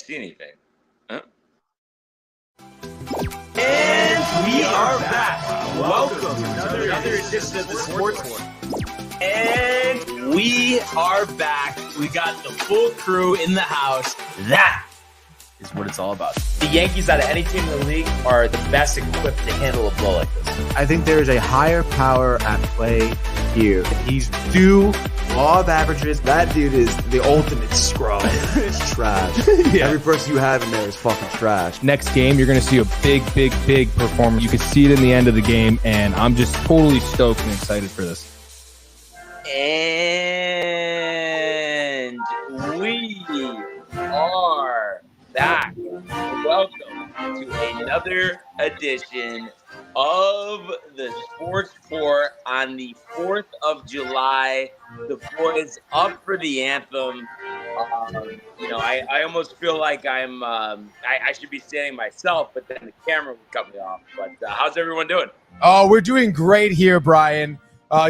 see anything. Huh? And we are back. Welcome to another edition of the Sports War. And we are back. We got the full crew in the house. That is what it's all about. The Yankees, out of any team in the league, are the best equipped to handle a blow like this. I think there is a higher power at play here. He's due law of averages. That dude is the ultimate scrub. It's trash. Yeah. Every person you have in there is fucking trash. Next game, you're going to see a big performance. You can see it in the end of the game, and I'm just totally stoked and excited for this. And we are back. Welcome to another edition of the Sports Report on the 4th of July. The boys up for the anthem. I almost feel like I should be standing myself, but then the camera would cut me off. But how's everyone doing? Oh, we're doing great here, Brian.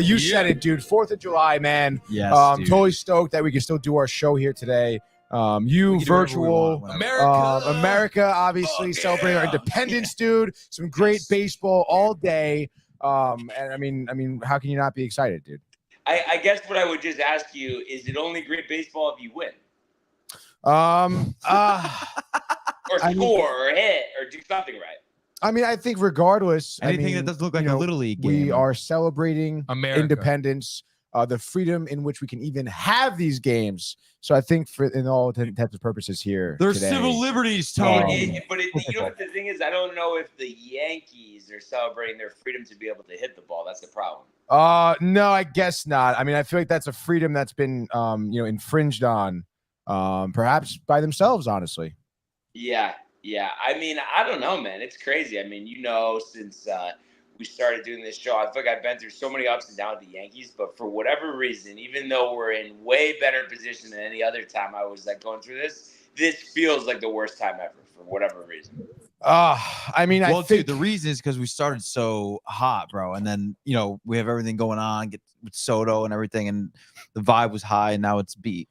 You said it, dude. 4th of July, man. Yes, totally stoked that we can still do our show here today. You virtual America, obviously celebrating our independence, dude. Some great baseball all day. And I mean, how can you not be excited, dude? I guess what I would just ask you is it only great baseball if you win? Or score or hit or do something right. I mean, I think regardless, anything that doesn't look like a Little League game. We are celebrating America. Independence, the freedom in which we can even have these games. So I think in all intents and purposes here There's today, civil liberties, Tony. But you know what the thing is? I don't know if the Yankees are celebrating their freedom to be able to hit the ball. That's the problem. No, I guess not. I mean, I feel like that's a freedom that's been, infringed on, perhaps by themselves, honestly. Yeah. I mean, I don't know, man. It's crazy. I mean, since we started doing this show, I feel like I've been through so many ups and downs with the Yankees, but for whatever reason, even though we're in way better position than any other time I was going through this feels like the worst time ever for whatever reason. I think dude, the reason is because we started so hot, bro, and then we have everything going on with Soto and everything, and the vibe was high, and now it's beat.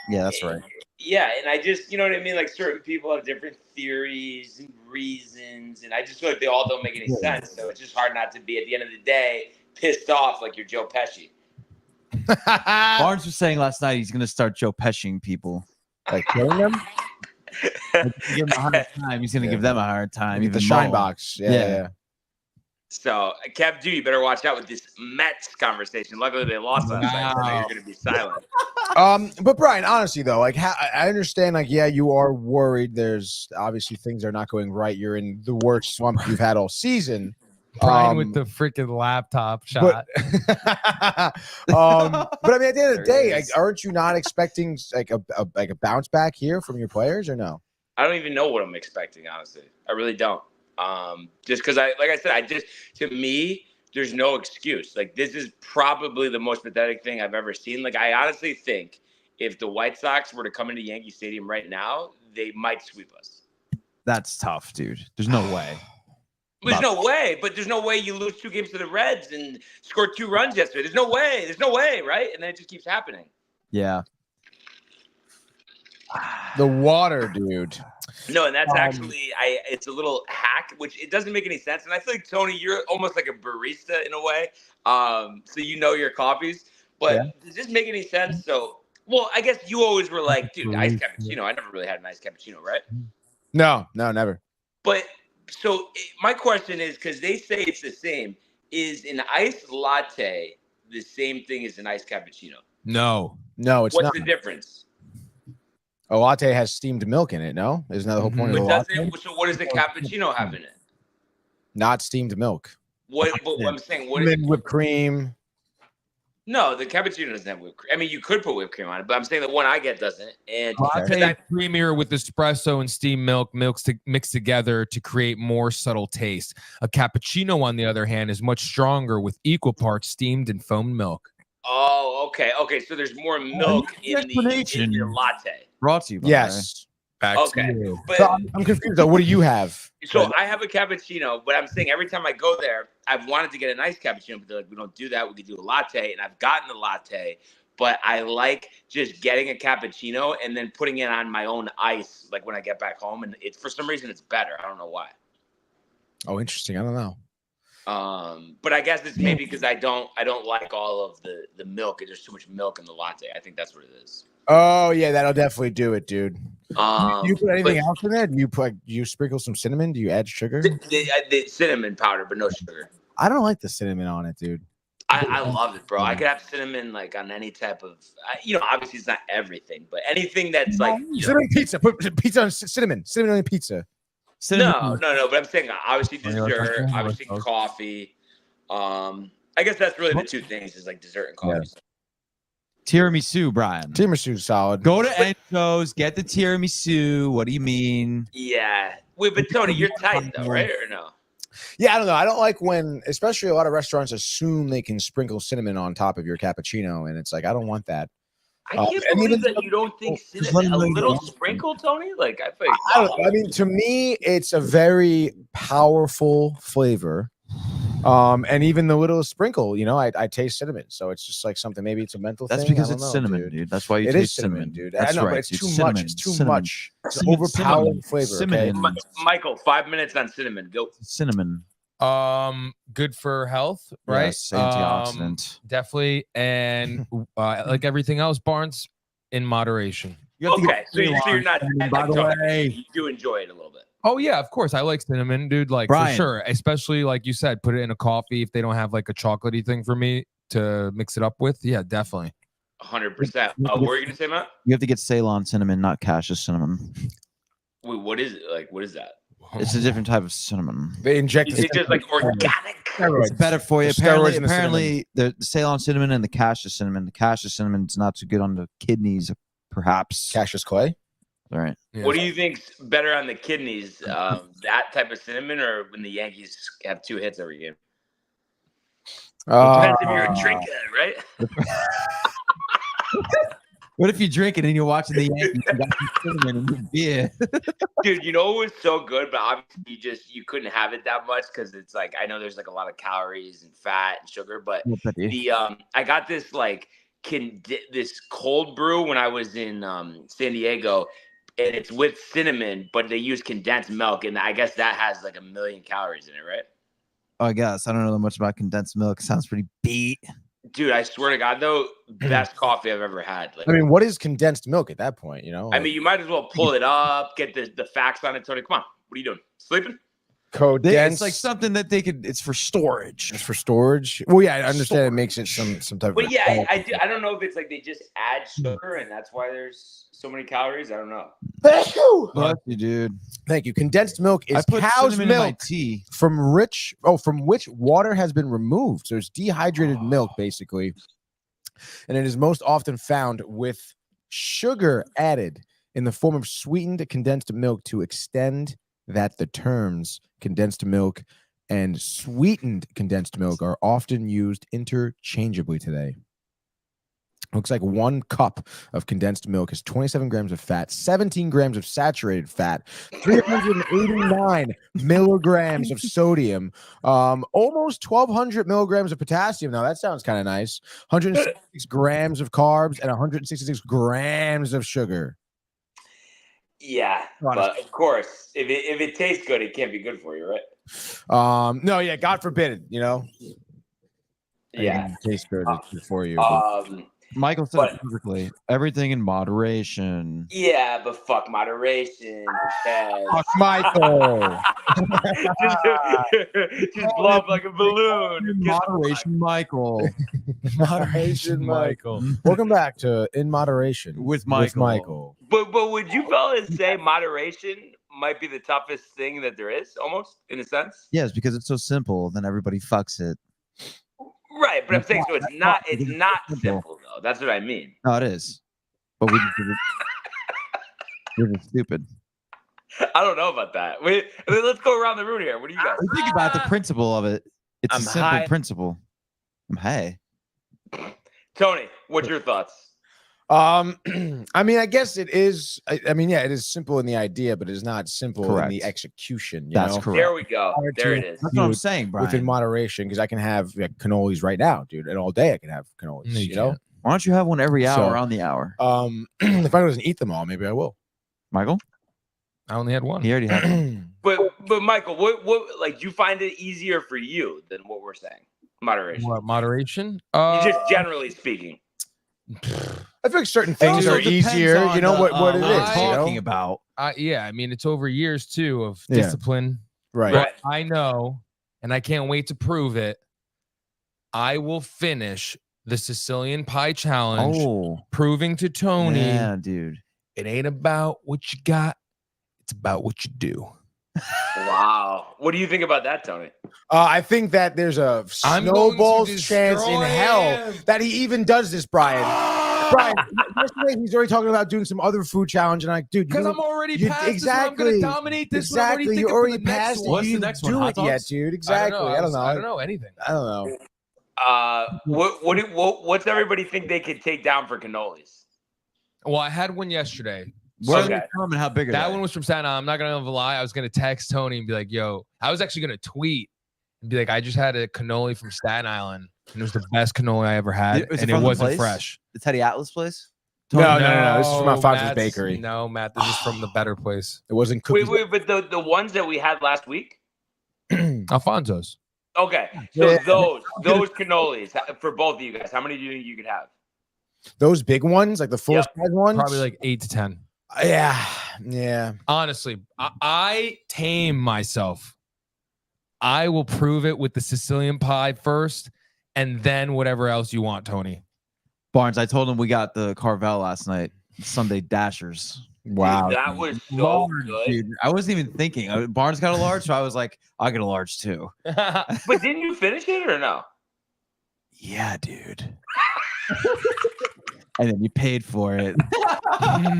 Yeah, that's right. Yeah, and I just, you know what I mean? Like, certain people have different theories and reasons, and I just feel like they all don't make any sense. So it's just hard not to be, at the end of the day, pissed off like you're Joe Pesci. Barnes was saying last night he's going to start Joe Pesciing people. Like killing them? Give them a hard time. He's going to give them a hard time. Get the shine box. Yeah. So, Kev, you better watch out with this Mets conversation. Luckily, they lost last night, so you're going to be silent. But Brian, honestly though, I understand, you are worried. There's obviously things are not going right. You're in the worst slump you've had all season. Brian with the freaking laptop shot. But I mean, at the end of the day, aren't you not expecting a bounce back here from your players, or no? I don't even know what I'm expecting, honestly. I really don't. Just because to me, there's no excuse. Like, this is probably the most pathetic thing I've ever seen. Like, I honestly think if the White Sox were to come into Yankee Stadium right now, they might sweep us. That's tough, dude. There's no way. There's no way, but there's no way you lose 2 games to the Reds and score 2 runs yesterday. There's no way, right? And then it just keeps happening. Yeah. The water, dude. No, and that's actually it's a little hack, which it doesn't make any sense. And I feel like, Tony, you're almost like a barista in a way. So you know your coffees. But does this make any sense? So, well, I guess you always were like, dude, iced cappuccino. I never really had an iced cappuccino, right? No, never. But so my question is, because they say it's the same, is an iced latte the same thing as an iced cappuccino? No, it's not. What's the difference? A latte has steamed milk in it, no? Isn't that the whole point of a latte? So what does the cappuccino have in it? Not steamed milk. What I'm saying, what is whipped cream? No, the cappuccino doesn't have whipped cream. I mean, you could put whipped cream on it, but I'm saying the one I get doesn't. And latte creamier with espresso and steamed milk mixed together to create more subtle taste. A cappuccino, on the other hand, is much stronger with equal parts steamed and foamed milk. Oh, okay. So there's more milk in the latte. Brought to you. Yes. Okay. But so I'm confused though. What do you have? So I have a cappuccino, but I'm saying every time I go there, I've wanted to get a nice cappuccino, but they're like, we don't do that. We could do a latte, and I've gotten a latte. but I like just getting a cappuccino and then putting it on my own ice, like when I get back home. And it's for some reason it's better. I don't know why. Oh, interesting. I don't know. But I guess it's maybe because I don't like all of the milk. There's too much milk in the latte. I think that's what it is. Oh yeah, that'll definitely do it, dude. Do you put anything but else in there? Do you sprinkle some cinnamon? Do you add sugar? the cinnamon powder, but no sugar. I don't like the cinnamon on it, dude. I love it, bro. I could have cinnamon like on any type of, obviously it's not everything, but anything that's like cinnamon pizza. Put pizza on cinnamon on pizza. No. But I'm saying obviously dessert, obviously coffee. I guess that's really the two things is like dessert and coffee. Yeah. Tiramisu, Brian. Tiramisu's solid. Go to Encho's, get the tiramisu. What do you mean? Yeah. Wait, but Tony, you're tight though, right? Or no? Yeah, I don't know. I don't like when, especially a lot of restaurants assume they can sprinkle cinnamon on top of your cappuccino, and it's like I don't want that. I can't believe that you don't think cinnamon, a little sprinkle, Tony. Like I think. I mean, to me, it's a very powerful flavor. And even the little sprinkle, I taste cinnamon, so it's just like something. Maybe it's a mental thing. That's because it's cinnamon, dude. That's why you taste cinnamon, dude. That's I know, right. but it's too much. It's too much. It's an Cinnamon. overpowering flavor. Cinnamon. Okay? Michael, 5 minutes on cinnamon. Go. Cinnamon. Good for health, right? Yes, antioxidant. Definitely, and like everything else, Barnes, in moderation. Okay, so you're not. By the way, you do enjoy it a little bit. Oh yeah, of course. I like cinnamon, dude. Like Brian. for sure. Especially like you said, put it in a coffee if they don't have like a chocolatey thing for me to mix it up with. Yeah, definitely. 100%. What were you gonna say, Matt? you have to get Ceylon cinnamon, not Cash's cinnamon. Wait, what is it? Like, what is that? It's a different type of cinnamon. They inject Is it just like organic? It's better for you. The steroids Apparently, in the the Ceylon cinnamon and the Cash's cinnamon. The Cash's cinnamon is not too good on the kidneys, perhaps. Cassius Clay. All right. Yeah. What do you think's better on the kidneys? That type of cinnamon, or when the Yankees have 2 hits every game? Depends if you're a drinker, right? What if you drink it and you're watching the Yankees? You got some cinnamon in your beer. Dude, it was so good, but obviously you couldn't have it that much because it's like I know there's like a lot of calories and fat and sugar, but I got this like this cold brew when I was in San Diego, and it's with cinnamon, but they use condensed milk, and I guess that has like 1 million calories in it, right? I guess I don't know that much about condensed milk. It sounds pretty beat. Dude, I swear to God, though, best coffee I've ever had. Like, I mean, what is condensed milk at that point? I mean, you might as well pull it up, get the facts on it, Tony. Come on, what are you doing? Sleeping? Condensed. It's like something that they could. It's for storage. It's for storage. Well, yeah, I understand it makes it some type But of. yeah, I don't know if it's like they just add sugar and that's why there's so many calories. I don't know. Bless you, dude. Thank you. Condensed milk is I put cow's cinnamon in my milk tea. from which water has been removed. So it's dehydrated milk, basically. And it is most often found with sugar added in the form of sweetened condensed milk to extend that the terms condensed milk and sweetened condensed milk are often used interchangeably today. Looks like 1 cup of condensed milk has 27 grams of fat, 17 grams of saturated fat, 389 milligrams of sodium, almost 1,200 milligrams of potassium. Now, that sounds kind of nice. 166 grams of carbs and 166 grams of sugar. Yeah, but of course, if it tastes good, it can't be good for you, right? No, yeah, God forbid, Yeah, it tastes good for you. Michael said it perfectly. Everything in moderation. Yeah, but fuck moderation. Fuck Michael. just blow up like a balloon. Moderation, Michael. Moderation, Michael. Welcome back to In Moderation With Michael. But would you fellas say moderation might be the toughest thing that there is, almost in a sense? Yes, because it's so simple. Then everybody fucks it. Right, but I'm saying so. It's not simple though. That's what I mean. No, it is. But we're just stupid. I don't know about that. Let's go around the room here. What do you guys Think about the principle of it. It's I'm a simple high. principle. I'm high. Tony, what's your thoughts? I mean, I guess it is. I mean, yeah, it is simple in the idea, but it is not simple Correct. in the execution. That's know? correct. There we go. There it is. That's what I'm saying, Brian. Within moderation, because I can have cannolis right now, dude, and all day I can have cannolis. No, you you know, can't. Why don't you have one every hour So- on the hour? If I doesn't eat them all, maybe I will. Michael? I only had one. He already had one. But Michael, what like do you find it easier for you than what we're saying? Moderation. What, moderation? Just generally speaking. I feel like certain things Also are depends easier. on You know the, what it we're is. talking You know? about. Yeah, I mean, it's over years too of Yeah. discipline. Right. Right. I know, and I can't wait to prove it. I will finish the Sicilian Pie Challenge, Oh, proving to Tony yeah, dude. it ain't about what you got, it's about what you do. Wow. What do you think about that, Tony? I think that there's a I'm going to snowball's chance in destroy hell him. that he even does this, Brian. Brian, yesterday he's already talking about doing some other food challenge, and like, dude, Because I'm already you- past this one. I'm exactly. going to dominate this one. I'm exactly, already you're thinking already for the next past it. one. What's the You next didn't one? do Hot it yet, dogs? dude. Exactly. I don't know. I don't know anything. I don't know. What's everybody think they could take down for cannolis? Well, I had one yesterday. Where Okay. are they from and how big are That they? one was from Staten Island. I'm not going to lie. I was going to text Tony and be like, yo, I was actually going to tweet and be like, I just had a cannoli from Staten Island, and it was the best cannoli I ever had, Is it and it from the wasn't place? fresh. The Teddy Atlas place? No. This is from Alfonso's Matt's- Bakery. No, Matt, this is from the better place. It wasn't cookies. Wait, but the ones that we had last week? Alfonso's. Okay. So Yeah. those cannolis for both of you guys, how many do you think you could have? Those big ones, like the full Yep. size ones, Probably like 8 to 10. yeah. Honestly, I tame myself. I will prove it with the Sicilian pie first, and then whatever else you want, Tony. Barnes, I told him we got the Carvel last night. Sunday Dashers. Wow. Dude, that was so Large, good. dude. I wasn't even thinking. Barnes got a large, so I was like, I'll get a large too. But didn't you finish it or no? Yeah, dude. And then you paid for it.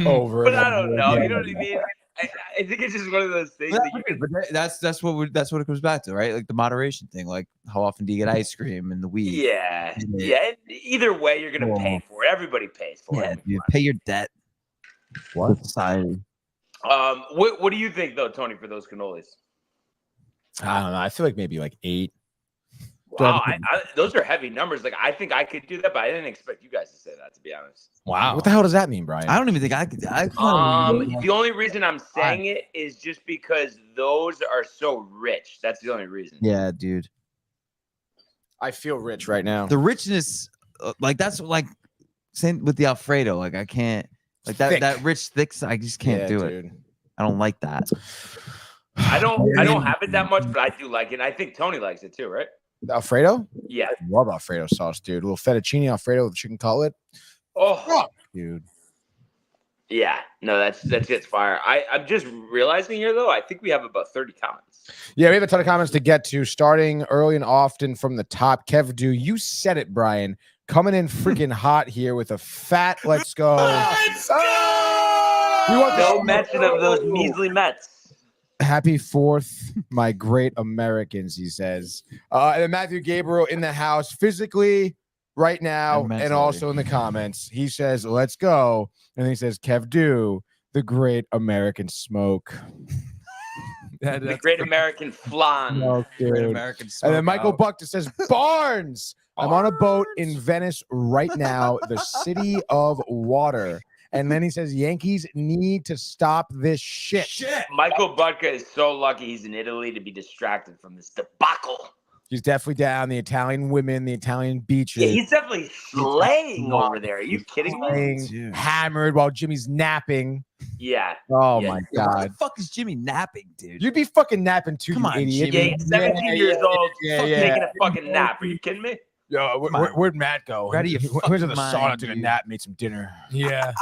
Over. But and I don't over know. again. You know what I mean? I think it's just one of those things that you can. But that's what it comes back to, right? Like the moderation thing. Like how often do you get ice cream and the weed? Yeah. And either way, you're gonna pay for it. Everybody pays for Yeah, it. dude, pay your debt. What? Society. What do you think though, Tony, for those cannolis? I don't know. I feel like maybe like 8. Wow, those are heavy numbers. Like I think I could do that, but I didn't expect you guys to say that. To be honest. Wow. What the hell does that mean, Brian? I don't even think I could. The only reason I'm saying it is just because those are so rich. That's the only reason. Yeah, dude. I feel rich right now. The richness, like that's like same with the Alfredo. Like I can't, like Thick. that rich thick. I just can't Yeah, do it. dude. I don't like that. I don't have it that much, but I do like it. And I think Tony likes it too, right? Alfredo? Yeah. I love Alfredo sauce, dude. A little fettuccine Alfredo with chicken cutlet. Oh, Dude. yeah. No, that's it's fire. I'm just realizing here though. I think we have about 30 comments. Yeah, we have a ton of comments to get to, starting early and often from the top. Kev, you said it, Brian. Coming in freaking hot here with a fat let's go. We want No mention of those measly Mets. Happy 4th, my great Americans, he says. And then Matthew Gabriel in the house physically right now And and mentally. also in the comments. He says, let's go. And then he says, Kev, the great American smoke. The Great American Flan. Smoke, Great dude. American And then Michael smokeout. Buckton says, Barnes, I'm on a boat in Venice right now, the city of water. And then he says, Yankees need to stop this shit. Michael Butka is so lucky he's in Italy to be distracted from this debacle. He's definitely down. The Italian women, the Italian beaches. Yeah, he's definitely slaying over there. Are you kidding me? playing, Dude. hammered while Jimmy's napping. Yeah. Oh Yeah. my What God. the fuck is Jimmy napping, dude? You'd be fucking napping too, Come you on, idiot. Yeah, he's 17 years old, yeah, taking a fucking nap. Are you kidding me? Yo, Come on. where'd Matt go? Where do you He went to the fucking sauna, mind, took a dude? nap, made some dinner. Yeah.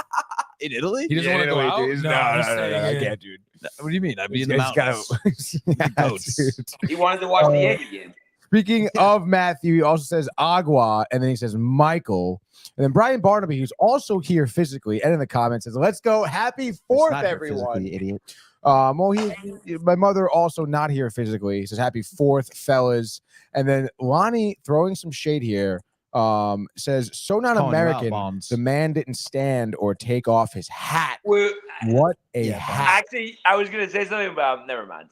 In Italy? He doesn't want to go out? No, he's no, staying I in. can't, dude. What do you mean? I'd be in the He's gotta- mountains. Yeah, goats. dude. He wanted to watch the Yankee game. Speaking of Matthew, he also says Agua, and then he says Michael. And then Brian Barnaby, who's also here physically, and in the comments says, let's go. Happy 4th, everyone. Idiot. Well, my mother also not here physically. He says, happy 4th, fellas. And then Lonnie throwing some shade here says, so not Calling you out, American. Bonds. The man didn't stand or take off his hat. Well, What a Yeah, hat. actually, I was gonna say something about. Never mind.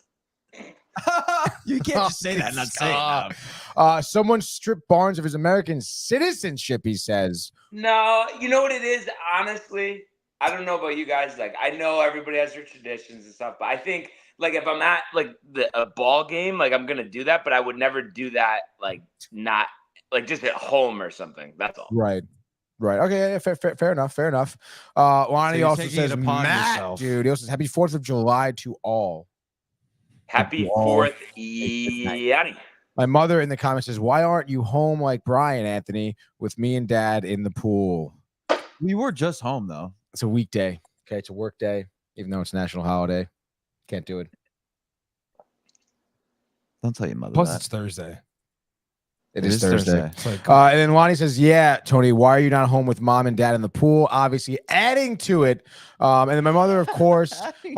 You can't just say that and not say it. now. Someone stripped Barnes of his American citizenship, he says. No, you know what it is? Honestly, I don't know about you guys. Like, I know everybody has their traditions and stuff, but I think like if I'm at like a ball game, like I'm gonna do that, but I would never do that like not like just at home or something. That's all. Right. Right. Okay. Yeah, fair enough. Fair enough. So Lonnie you're also taking says, it upon Matt, yourself. dude, he also says, Happy 4th of July to all. Happy all 4th, Yanni. My mother in the comments says, why aren't you home like Brian, Anthony, with me and Dad in the pool? We were just home though. It's a weekday. Okay. It's a work day, even though it's a national holiday. Can't do it. Don't tell your mother Plus, that. it's Thursday. It is Thursday. It's like, And then Lonnie says, yeah, Tony, why are you not home with mom and dad in the pool? Obviously adding to it. And then my mother, of course, she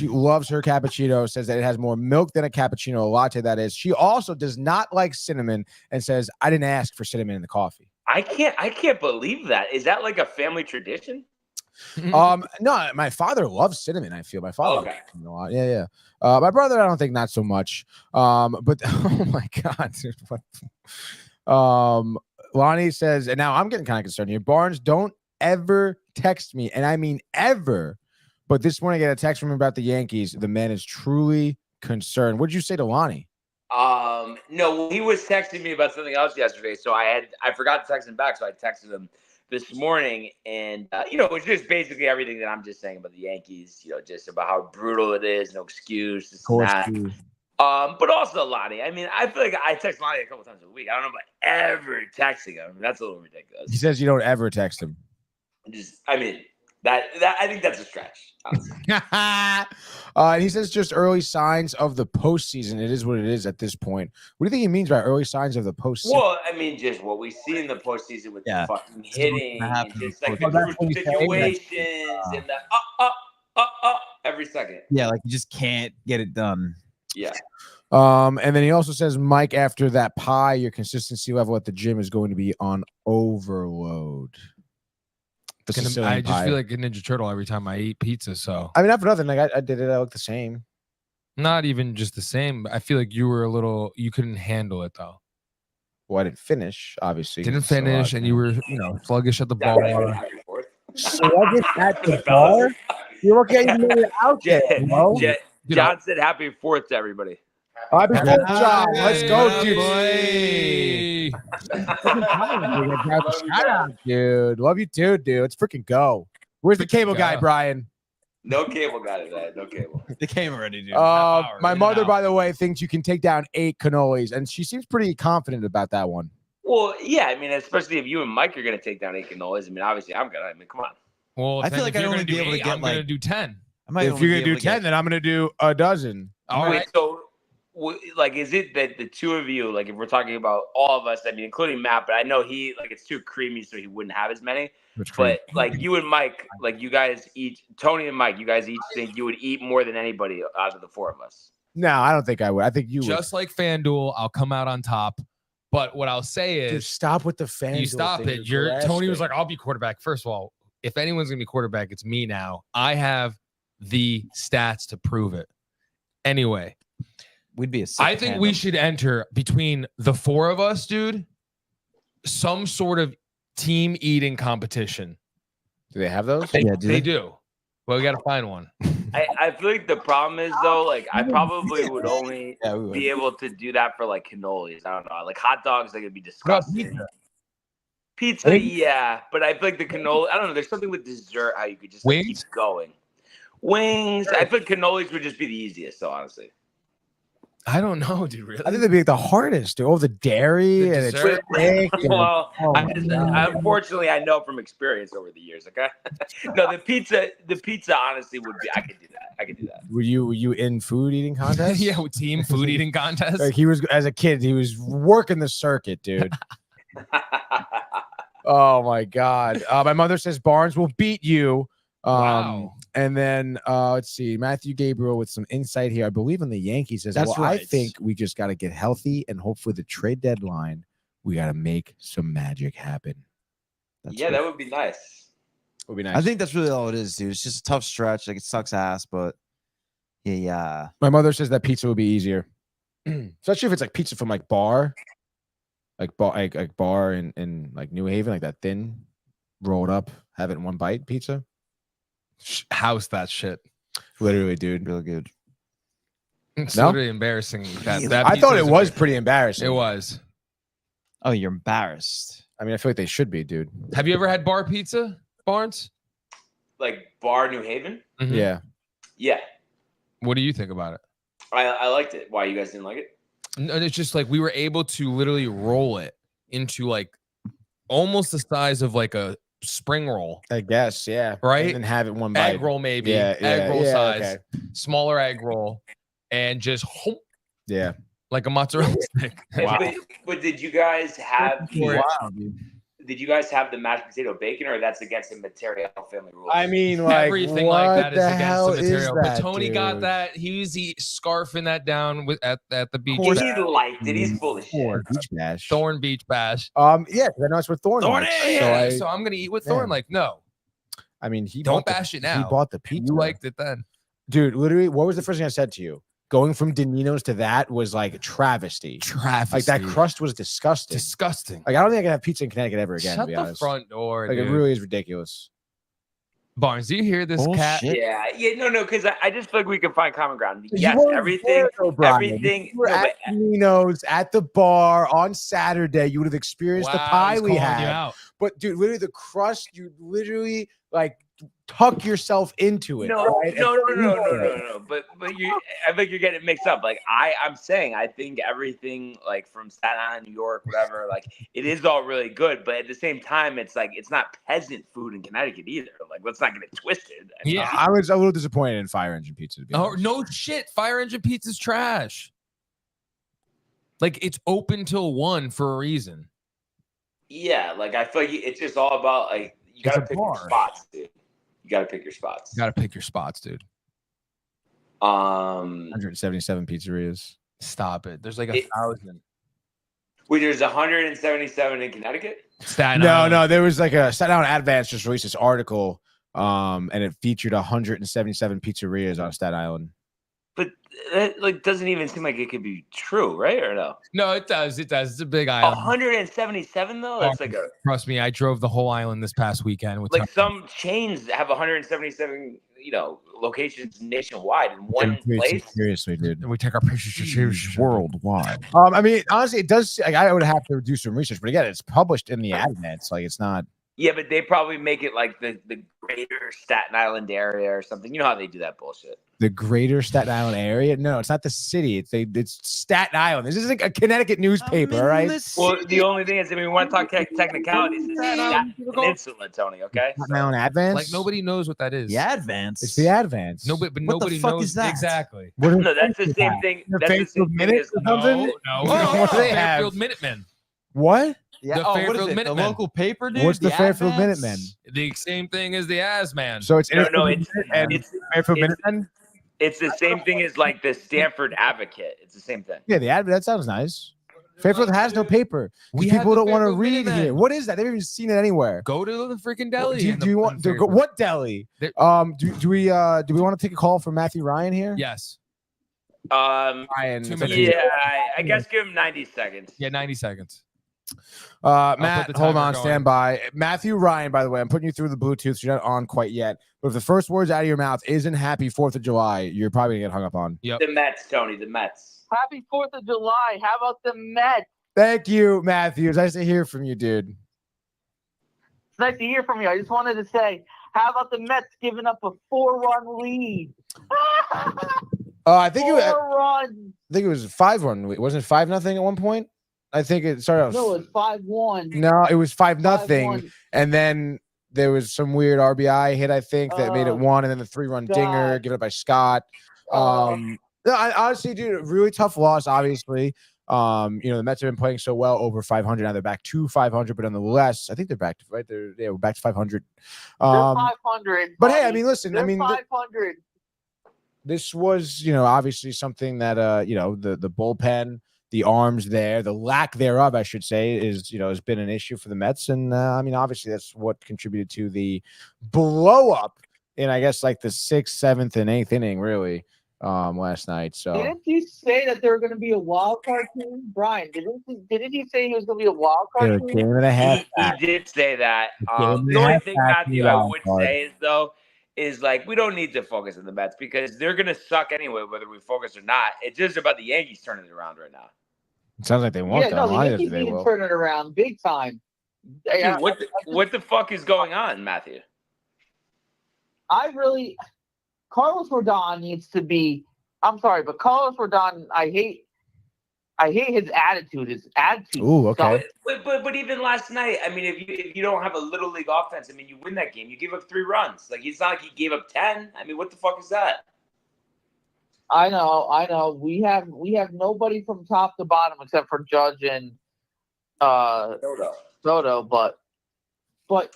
loves her cappuccino, says that it has more milk than a cappuccino, a latte that is. She also does not like cinnamon and says, I didn't ask for cinnamon in the coffee. I can't believe that. Is that like a family tradition? No, my father loves cinnamon, I feel. My father Okay. loves cinnamon a lot. Yeah. My brother, I don't think not so much. But oh my God, dude, what? Lonnie says, and now I'm getting kind of concerned here. Barnes, don't ever text me, and I mean ever. But this morning I get a text from him about the Yankees. The man is truly concerned. What did you say to Lonnie? No, he was texting me about something else yesterday, so I forgot to text him back, so I texted him this morning, and it was just basically everything that I'm just saying about the Yankees, just about how brutal it is, no excuse, this and that. But also Lonnie. I mean, I feel like I text Lonnie a couple times a week. I don't know about ever texting him. I mean, that's a little ridiculous. He says you don't ever text him. That I think that's a stretch. And he says just early signs of the postseason. It is what it is at this point. What do you think he means by early signs of the postseason? Well, I mean, just what we see in the postseason with the fucking hitting and just like the crucial situations and the every second. Yeah, like you just can't get it done. Yeah. And then he also says, Mike, after that pie, your consistency level at the gym is going to be on overload. I just feel like a Ninja Turtle every time I eat pizza. So I mean, not for nothing. Like I did it. I look the same. not even just the same. I feel like you couldn't handle it though. Well, I didn't finish, obviously. Didn't finish, and you were, sluggish at the bar. Sluggish at the bar? You're okay. You made it out there, bro. John said happy 4th to everybody. Happy 4th, John. Let's go, dude. Shout out, dude. Love you too, dude. Let's freaking go. Where's the cable guy, Brian? No cable guy today. No cable. They came already, dude. My mother, by the way, thinks you can take down 8 cannolis, and she seems pretty confident about that one. Well, yeah. I mean, especially if you and Mike are going to take down 8 cannolis. I mean, obviously, I'm going to. I mean, come on. Well, I feel like I'd only be able to get I'm going to do 10. If you're going to do 10, then I'm going to do a dozen. All right. So, like, is it that the two of you, like, if we're talking about all of us, I mean, including Matt, but I know he, like, it's too creamy, so he wouldn't have as many. But, like, you and Mike, like, you guys each, Tony and Mike, you guys each think you would eat more than anybody out of the 4 of us. No, I don't think I would. I think you would. Just like FanDuel, I'll come out on top. But what I'll say is, dude, stop with the FanDuel. You stop thing. it. Tony was like, I'll be quarterback. First of all, if anyone's going to be quarterback, it's me now. I have the stats to prove it. Anyway. We'd be I think we should enter between the 4 of us, dude, some sort of team eating competition. Do they have those? They do. Well, we got to find one. I feel like the problem is, though, like, I probably would only be able to do that for, like, cannolis. I don't know. Like, hot dogs, they could be disgusting. Pizza, yeah. But I feel like the cannoli, I don't know. There's something with dessert how you could just keep going. Wings. I feel like cannolis would just be the easiest, though, honestly. I don't know, dude. Really? I think they'd be the hardest, dude. Oh, the dairy and it's thick. Well, unfortunately, I know from experience over the years. Okay, no, the pizza honestly would be. I could do that. Were you in food eating contest? Yeah, with team food eating contest. Like he was as a kid. He was working the circuit, dude. Oh my God. My mother says Barnes will beat you. Wow. And then let's see, Matthew Gabriel with some insight here. I believe in the Yankees says, That's right. I think we just got to get healthy and hopefully the trade deadline, we got to make some magic happen. That would be nice. Would be nice. I think that's really all it is, dude. It's just a tough stretch. Like it sucks ass, but yeah. My mother says that pizza would be easier, especially if it's like pizza from like bar. like bar in like New Haven, like that thin, rolled up, have it in one bite pizza. House that shit. Literally, dude. Real good. It's No? literally embarrassing. That I thought pizza it is was embar- pretty embarrassing. It was. Oh, you're embarrassed. I mean, I feel like they should be, dude. Have you ever had bar pizza, Barnes? Like Bar New Haven? Mhm. Yeah. Yeah. What do you think about it? I liked it. Why, you guys didn't like it? No, it's just like we were able to literally roll it into like almost the size of like a spring roll, I guess, yeah. Right? And then have it one bite. egg roll maybe, Yeah, egg roll yeah, size, okay. smaller egg roll, and just Yeah. like a mozzarella stick. But did you guys have Wow, dude. did you guys have the mashed potato bacon, or that's against the Material family rules? I mean, like, Everything what like that is the against hell the is material. But that, Tony got dude? that. He was scarfing that down with at the beach. he liked it. He's full of shit. Beach bash. Thorn Beach Bash. Yeah, I know it's what Thorn likes. Yeah, So so I'm gonna eat with Thorn. Yeah. Like, no, I mean, he don't bought the- bash it He now. bought the pizza. You liked it then. Dude, literally, what was the first thing I said to you? Going from Danino's to that was like a travesty. Like that crust was disgusting. Disgusting. Like I don't think I can have pizza in Connecticut ever again. Shut to be the honest, front door, like dude. it really is ridiculous. Barnes, do you hear this cat? Bullshit. Yeah, no, because I just feel like we can find common ground. You Yes, weren't everything, there, though, Brian. everything. You were no, at Danino's at the bar on Saturday. You would have experienced the pie he's we calling had. you out. But dude, literally the crust, you literally like tuck yourself into it. No, right? no. But I think you're getting it mixed up. Like I'm saying, I think everything like from Staten Island, New York, whatever, like it is all really good. But at the same time, it's like it's not peasant food in Connecticut either. Like let's not get it twisted. I mean, Yeah. I was a little disappointed in Fire Engine Pizza. To be Oh honest. no shit! Fire engine pizza's trash. Like it's open till 1 for a reason. yeah, like I feel like it's just all about like you It's gotta a pick your bar. spots, dude. You gotta pick your spots. You gotta pick your spots, dude. 177 pizzerias. Stop it. There's like It- 1,000. Wait, there's 177 in Connecticut. Staten No, Island. no, there was like a Staten Island Advance just released this article, and it featured 177 pizzerias on Staten Island. But that like doesn't even seem like it could be true, right? Or no? No, it does. It does. It's a big island. 177 though. That's like a Trust me, I drove the whole island this past weekend with like some chains have 177, locations nationwide in one place. Seriously, dude. we take our pictures Worldwide. I mean, honestly, it does. Like, I would have to do some research, but again, it's published in the Advance. Like, it's not. Yeah, but they probably make it like the greater Staten Island area or something. You know how they do that bullshit. The greater Staten Island area? No, it's not the city. It's Staten Island. This is like a Connecticut newspaper, right? Well, the only thing is, I mean, we want to talk technicalities. It's that peninsula, Tony. Okay. Staten Island Advance. Like nobody knows what that is. The Advance. It's the Advance. Nobody, but What the nobody fuck knows is that? exactly. What is No, that's the that? same thing. The That's the Facebook same thing Minute as or something? No, What do they have? Fairfield Minutemen. What? Yeah. The Oh, what is Fairfield it? The Minutemen. local paper, dude. What's the Fairfield Advance? Minutemen? The same thing as the Asman. So it's No, and it's Fairfield it's- Minutemen. it's the same thing as like the Stanford Advocate. It's the same thing. Yeah, the Advance. That sounds nice. Fairfield has no paper. We We have people the don't want to Fairfield read Minutemen. here. What is that? They've never even seen it anywhere. Go to the freaking deli. Do you want to go? What deli? There- Do we want to take a call from Matthew Ryan here? Yes. Ryan. 2 it's up minutes. to you. Yeah, I guess give him 90 seconds. Yeah, 90 seconds. Matt, put the hold timer on, going. stand by. Matthew Ryan, by the way, I'm putting you through the Bluetooth. So you're not on quite yet. But if the first words out of your mouth isn't happy 4th of July, you're probably going to get hung up on. The Mets, Tony, the Mets. Happy 4th of July. How about the Mets? Thank you, Matthew. It's nice to hear from you, dude. It's nice to hear from you. I just wanted to say, how about the Mets giving up a 4-run lead? I think 4 it, runs. I think it was 5-1. Wasn't it 5-0 at one point? I think it started off. No, it's 5-1. No, it was 5-0. 5-1. And then there was some weird RBI hit, I think, that made it 1, and then the 3-run dinger God. given up by Scott. No, I honestly, dude, really tough loss, obviously. The Mets have been playing so well over 500. Now they're back to 500, but nonetheless, I think they're back to right. We're back to 500. They're 500. But hey, I buddy. mean, listen, They're I mean, 500. this was, obviously something that, the bullpen, the arms there, the lack thereof, I should say, is, has been an issue for the Mets. And I mean, obviously that's what contributed to the blow up in, I guess, like the 6th, 7th, and 8th inning, really. last night. So Didn't you say that they were going to be a wild card team, Brian? Didn't you say he was going to be a wild they're card a team? game and a half He back. did say that. Game and The a only half thing, back in the Matthew, I wild would card. say is though, is like we don't need to focus on the Mets because they're gonna suck anyway, whether we focus or not. It's just about the Yankees turning it around right now. It sounds like they won't. Yeah, no, the though. Yankees They need to will. turn it around big time. Dude, what the fuck is going on, Matthew? Carlos Rodon needs to be. I'm sorry, but Carlos Rodon, I hate his attitude. His attitude. Ooh, okay. But even last night, I mean, if you don't have a little league offense, I mean, you win that game. You give up 3 runs. Like it's not like he gave up 10. I mean, what the fuck is that? I know. We have nobody from top to bottom except for Judge and Soto. But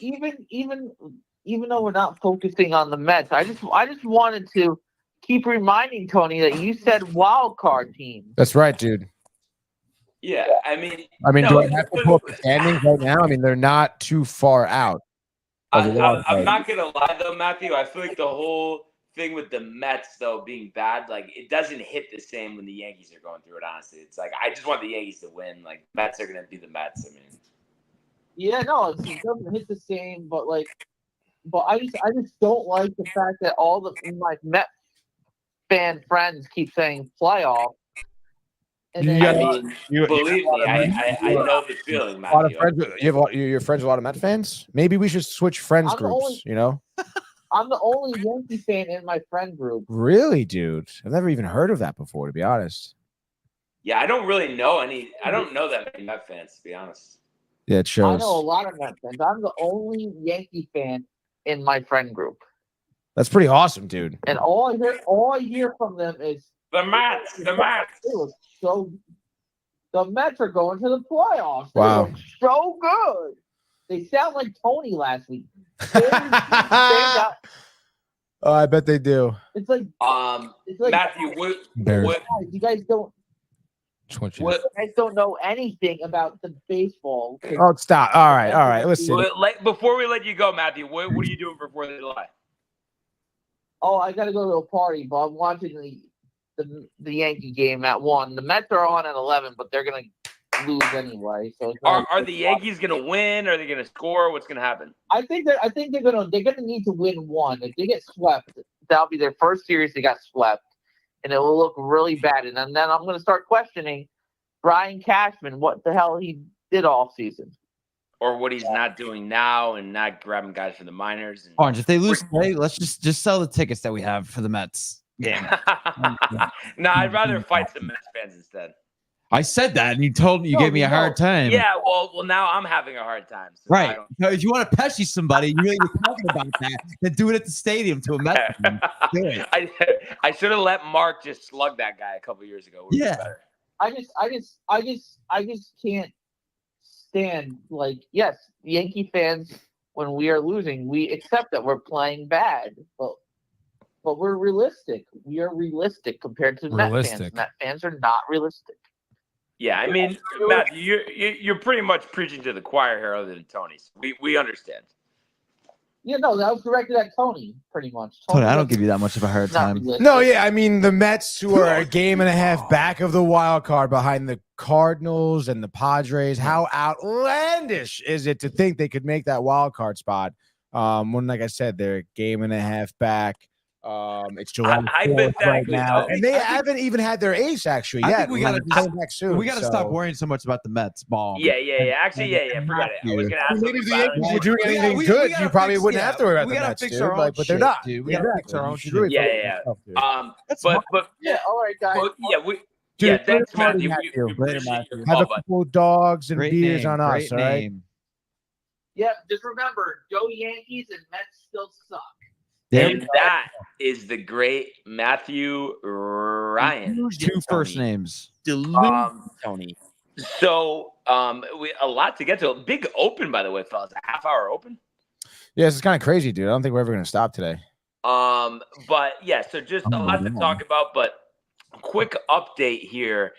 even though we're not focusing on the Mets, I just wanted to keep reminding Tony that you said wild card team. That's right, dude. Yeah, I mean, do I have to pull up the standings right now? I mean, they're not too far out. I'm not gonna lie though, Matthew. I feel like the whole thing with the Mets though being bad, like it doesn't hit the same when the Yankees are going through it. Honestly, it's like I just want the Yankees to win. Like Mets are gonna be the Mets. I mean, yeah, no, it doesn't hit the same, but I just don't like the fact that all my Met fan friends keep saying playoff. And then, believe me, I know the feeling, Matthew. A lot of friends. You're friends with a lot of Met fans. Maybe we should switch friends groups. I'm the only Yankee fan in my friend group. Really, dude? I've never even heard of that before, to be honest. Yeah, I don't really know any. I don't know that many Met fans, to be honest. Yeah, it shows. I know a lot of Met fans. I'm the only Yankee fan in my friend group. That's pretty awesome, dude. And all I hear from them is the Mets. The Mets. So the Mets are going to the playoffs. Wow. They look so good. They sound like Tony last week. I bet they do. It's like Matthew, you guys don't. You guys don't know anything about the baseball. Oh, stop! All right. Listen. Before we let you go, Matthew, what are you doing for 4th of July? Oh, I got to go to a party, but I'm watching the Yankee game at 1. The Mets are on at 11, but they're gonna lose anyway. So are the Yankees gonna win? Are they gonna score? What's gonna happen? I think they're gonna need to win 1. If they get swept, that'll be their first series they got swept, and it will look really bad. And then I'm gonna start questioning Brian Cashman, what the hell he did all season, or what he's not doing now, and not grabbing guys from the minors. Orange, if they lose today, let's just sell the tickets that we have for the Mets game. No, I'd rather fight some Mets fans instead. I said that, and you gave me a hard time. Yeah, well, now I'm having a hard time. So right. So if you want to pesky somebody, you really were talking about that, then do it at the stadium to a Mets fan. Do it. I should have let Mark just slug that guy a couple years ago. Yeah. I just can't stand, like, yes, Yankee fans, when we are losing, we accept that we're playing bad, but we're realistic. We are realistic compared to Met fans. Met fans are not realistic. Yeah, I mean, Matthew, you're pretty much preaching to the choir here, other than Tony's. We understand. Yeah, no, that was directed at Tony, pretty much. Tony, I don't give you that much of a hard time. No, yeah, I mean, the Mets, who are a game and a half back of the wild card behind the Cardinals and the Padres, how outlandish is it to think they could make that wild card spot? When, like I said, they're a game and a half back. It's July 4th right now, and they haven't even had their ace actually yet. We got to stop worrying so much about the Mets ball. Yeah. Actually, forget it. I was gonna ask. Maybe if the Yankees were doing anything good, you probably wouldn't have to worry about the Mets, dude. But they're not. Dude. We got to fix our own shit. Yeah. But yeah, all right, guys. Thanks, Matthew. Later, Matthew. Have a couple dogs and beers on us, all right? Yeah, just remember, go Yankees and Mets still suck. And that is the great Matthew Ryan. 2 first names. Tony. So, a lot to get to. A big open, by the way, fellas. A half-hour open. Yeah, it's kind of crazy, dude. I don't think we're ever going to stop today. But yeah, so just a lot to talk about. But quick update here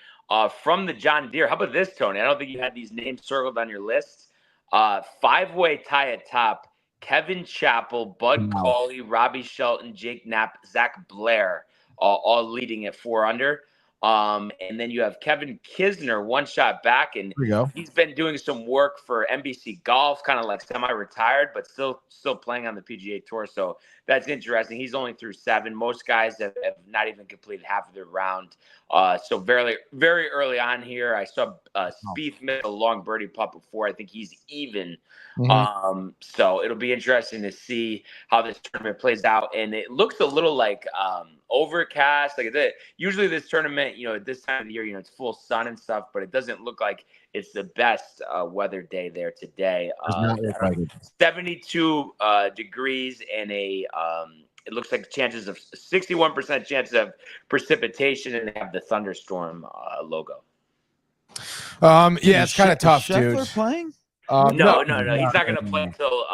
from the John Deere. How about this, Tony? I don't think you had these names circled on your list. 5-way tie at top. Kevin Chappell, Bud Cauley, Robbie Shelton, Jake Knapp, Zach Blair, all leading at 4 under. And then you have Kevin Kisner, one shot back, and There you go. he's been doing some work for NBC Golf, kind of like semi-retired, but still playing on the PGA Tour. So that's interesting. He's only through 7. Most guys have not even completed half of their round. So very, very early on here, I saw Spieth miss a long birdie putt before. I think he's even. So it'll be interesting to see how this tournament plays out. And it looks a little like overcast. Like usually this tournament, at this time of the year, it's full sun and stuff, but it doesn't look like it's the best weather day there today. 72 degrees and it looks like chances of 61% chance of precipitation, and they have the thunderstorm logo. Yeah, it's kind of tough, Scheffler dude. playing? No. He's not going to play until.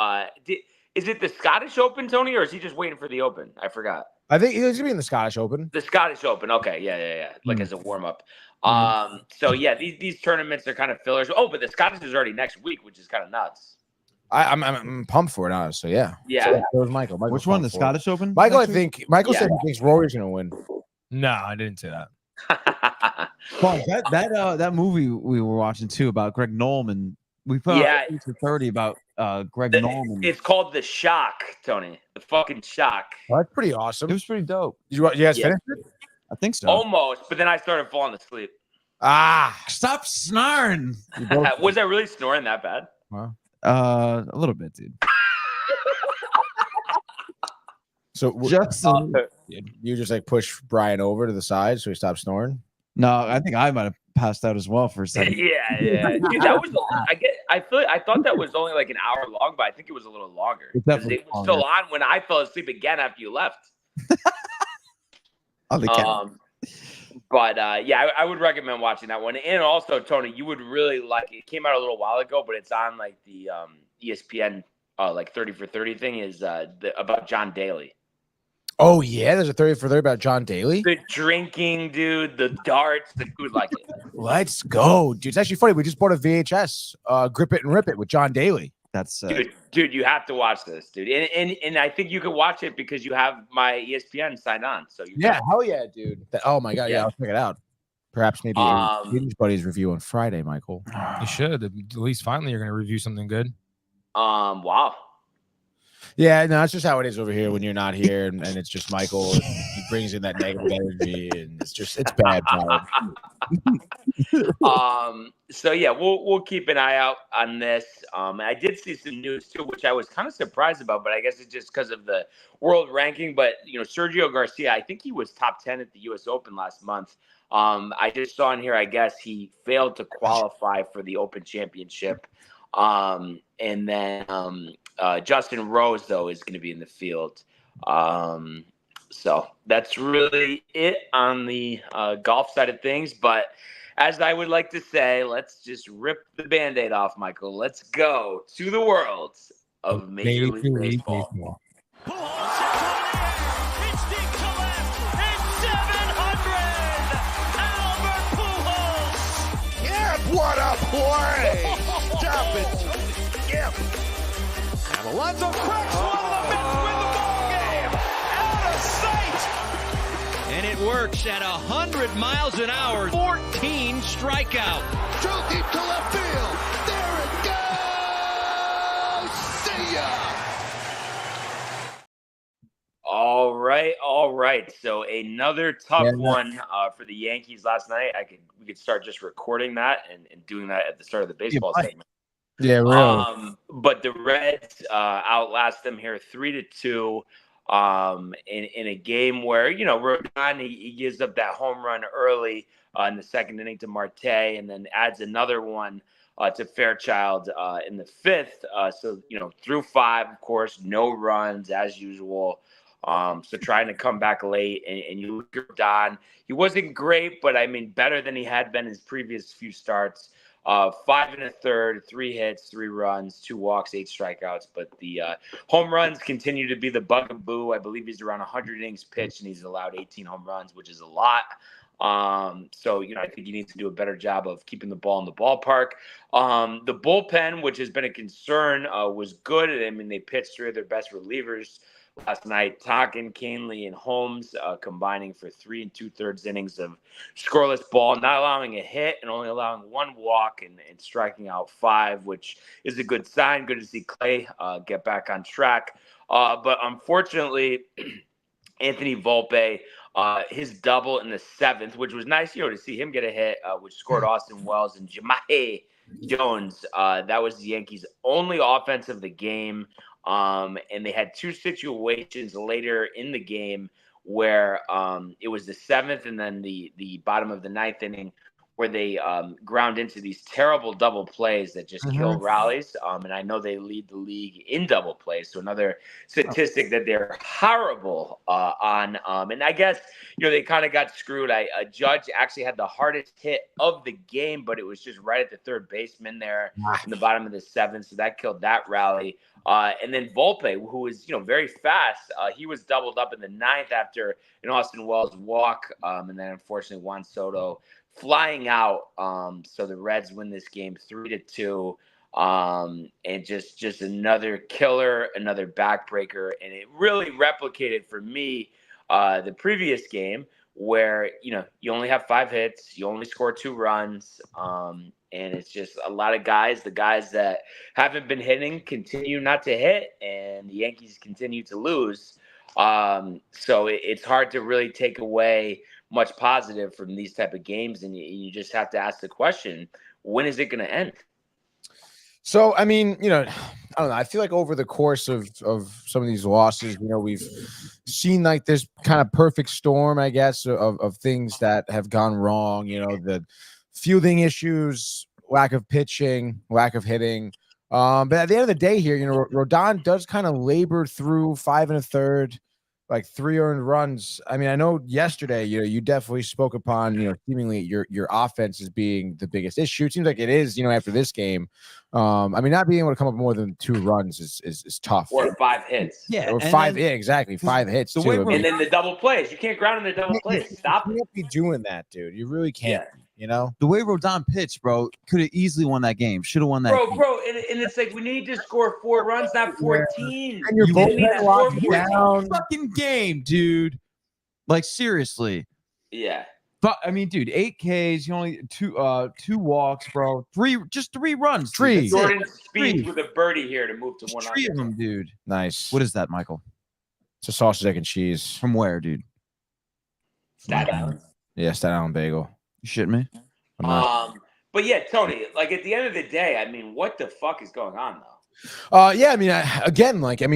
Is it the Scottish Open, Tony, or is he just waiting for the Open? I forgot. I think he's gonna be in the Scottish Open. The Scottish Open. Okay, yeah. Like as a warm up. So yeah, these tournaments are kind of fillers. Oh, but the Scottish is already next week, which is kind of nuts. I'm pumped for it, honestly. Yeah. Yeah. So was Michael. Which one? The Scottish Open? Michael, I think Michael said he thinks Rory's gonna win. No, I didn't say that. Well, that movie we were watching too about Greg Nolan. We put out 30 about Greg Nolan. It's called The Shock, Tony. The fucking Shock. Well, that's pretty awesome. It was pretty dope. Did you guys finish it? I think so. Almost, but then I started falling asleep. Stop snoring. Was I really snoring that bad? A little bit, dude. So you just like push Brian over to the side so he stops snoring? No, I think I might have passed out as well for a second. Yeah. Dude, that was. I thought that was only like an hour long, but I think it was a little longer. It was still on when I fell asleep again after you left. But I would recommend watching that one. And also, Tony, you would really like. It came out a little while ago, but it's on like the ESPN like 30 for 30 thing is about John Daly. Oh yeah, there's a 30 for 30 about John Daly. The drinking, dude, the darts, the food like it. Let's go, dude. It's actually funny. We just bought a VHS, Grip It and Rip It with John Daly. That's dude, you have to watch this, dude. And I think you can watch it because you have my ESPN signed on. So hell yeah, dude. Oh my god, yeah, I'll check it out. Perhaps maybe Binge Buddies review on Friday, Michael. You should. At least finally you're gonna review something good. Wow. Yeah, no, it's just how it is over here when you're not here, and it's just Michael. And he brings in that negative energy, and it's bad. So yeah, we'll keep an eye out on this. I did see some news too, which I was kind of surprised about, but I guess it's just because of the world ranking. But Sergio Garcia, I think he was top 10 at the U.S. Open last month. I just saw in here, I guess he failed to qualify for the Open Championship. And then Justin Rose, though, is going to be in the field. So that's really it on the golf side of things. But as I would like to say, let's just rip the Band-Aid off, Michael. Let's go to the world of Major League Baseball. What a play! Stop it, Tony. Yep. And Alonso cracks one of the Mets win the ball game. Out of sight. And it works at 100 miles an hour. 14 strikeout. Drove deep to left field. There it goes. See ya. All right. So another tough one for the Yankees last night. We could start just recording that and doing that at the start of the baseball segment. Yeah, really. But the Reds outlast them here 3-2 in a game where Rodon he gives up that home run early in the second inning to Marte, and then adds another one to Fairchild in the fifth. So through 5, of course, no runs as usual. So trying to come back late, and you look at Don. He wasn't great, but I mean better than he had been his previous few starts. 5 1/3, 3 hits, 3 runs, 2 walks, 8 strikeouts. But the home runs continue to be the bugaboo. I believe he's around 100 innings pitched, and he's allowed 18 home runs, which is a lot. So I think he needs to do a better job of keeping the ball in the ballpark. The bullpen, which has been a concern, was good. I mean, they pitched 3 of their best relievers last night. Tonkin, Canley, and Holmes combining for 3 2/3 innings of scoreless ball, not allowing a hit and only allowing 1 walk and striking out 5, which is a good sign. Good to see Clay get back on track. But unfortunately, Anthony Volpe, his double in the 7th, which was nice, to see him get a hit, which scored Austin Wells and Jahmai Jones. That was the Yankees' only offense of the game. And they had 2 situations later in the game where it was the 7th and then the bottom of the 9th inning where they ground into these terrible double plays that just kill rallies. And I know they lead the league in double plays. So another statistic that they're horrible on. And I guess, they kind of got screwed. Judge actually had the hardest hit of the game, but it was just right at the third baseman there in the bottom of the 7th. So that killed that rally. And then Volpe, who is, very fast, he was doubled up in the 9th after an Austin Wells walk. And then unfortunately Juan Soto flying out. So the Reds win this game 3-2. And just another killer, another backbreaker. And it really replicated for me the previous game where, you only have 5 hits, you only score 2 runs. And it's just a lot of guys, the guys that haven't been hitting continue not to hit, and the Yankees continue to lose. So it's hard to really take away much positive from these type of games. And you just have to ask the question, when is it going to end? So, I mean, I don't know. I feel like over the course of some of these losses, we've seen like this kind of perfect storm, I guess, of things that have gone wrong. The fielding issues, lack of pitching, lack of hitting. But at the end of the day here, Rodon does kind of labor through 5 1/3, like 3 earned runs. I mean, I know yesterday, you definitely spoke upon, seemingly your offense as being the biggest issue. It seems like it is, after this game. I mean, not being able to come up with more than 2 runs is tough. Or 5 hits. Yeah, or 5. Yeah, exactly. 5 hits. The too. way And then the double plays. You can't ground in the double plays. Stop You it. can't be doing that, dude. You really can't. The way Rodon pitched, bro, could have easily won that game. Should have won that game. Bro, and it's like we need to score 4 runs, not 14. And you're You both didn't need to locked score 14. down. Fucking game, dude. Like, seriously. Yeah. But I mean, dude, 8 Ks, you only 2 walks, bro. 3 runs. 3. Dude. That's it. Jordan speeds with a birdie here to move to 1 3 of them, dude. Nice. What is that, Michael? It's a sausage, egg, and cheese. From where, dude? Staten Island. Yeah, Staten Island bagel. You shitting me? I'm not. But yeah, Tony, like at the end of the day, I mean, what the fuck is going on though? Yeah, I mean,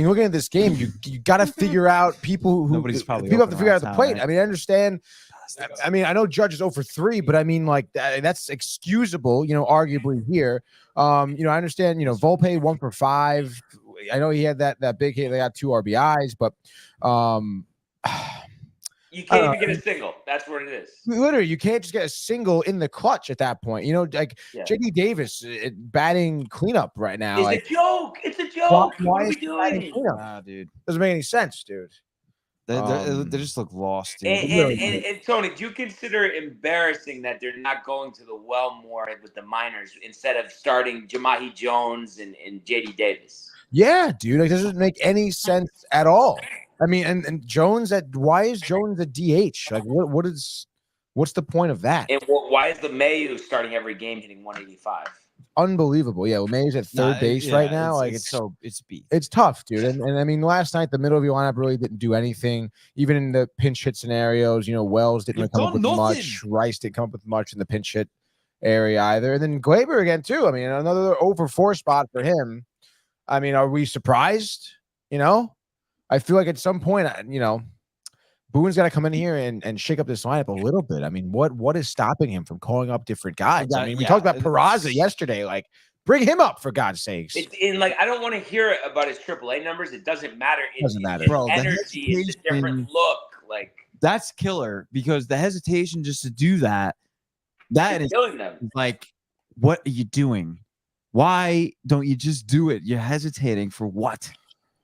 looking at this game, you got to figure out people who Nobody's probably people have to open figure out around the plate. town, right? I mean, I understand. I mean, I know Judge is 0 for 3, but I mean, like that's excusable, arguably here. I understand, Volpe 1 for 5. I know he had that big hit. They got 2 RBIs, but You can't even get a single. That's what it is. literally, you can't just get a single in the clutch at that point. Like JD Davis batting cleanup right now. It's Like, a joke. It's a joke. What are we is he batting doing? cleanup? Nah, dude. Doesn't make any sense, dude. They just look lost, dude. And Tony, do you consider it embarrassing that they're not going to the well more with the minors instead of starting Jahmai Jones and JD Davis? Yeah, dude. Like, doesn't make any sense at all. I mean, and Jones why is Jones a DH? Like, what's the point of that? And why is the Mayu starting every game hitting 185? Unbelievable. Yeah, well, May's at third base right now. It's beat. It's tough, dude. And I mean, last night the middle of your lineup really didn't do anything. Even in the pinch hit scenarios, Wells didn't really come up with much. Rice didn't come up with much in the pinch hit area either. And then Glaber again too. I mean, another 0 for 4 spot for him. I mean, are we surprised? I feel like at some point, Boone's got to come in here and shake up this lineup a little bit. I mean, what is stopping him from calling up different guys? I mean, we talked about Peraza yesterday. Like, bring him up for God's sakes. I don't want to hear about his AAA numbers. It doesn't matter. Doesn't matter, bro. Energy is a different look. Like, that's killer because the hesitation just to do that is killing them. Like, what are you doing? Why don't you just do it? You're hesitating for what?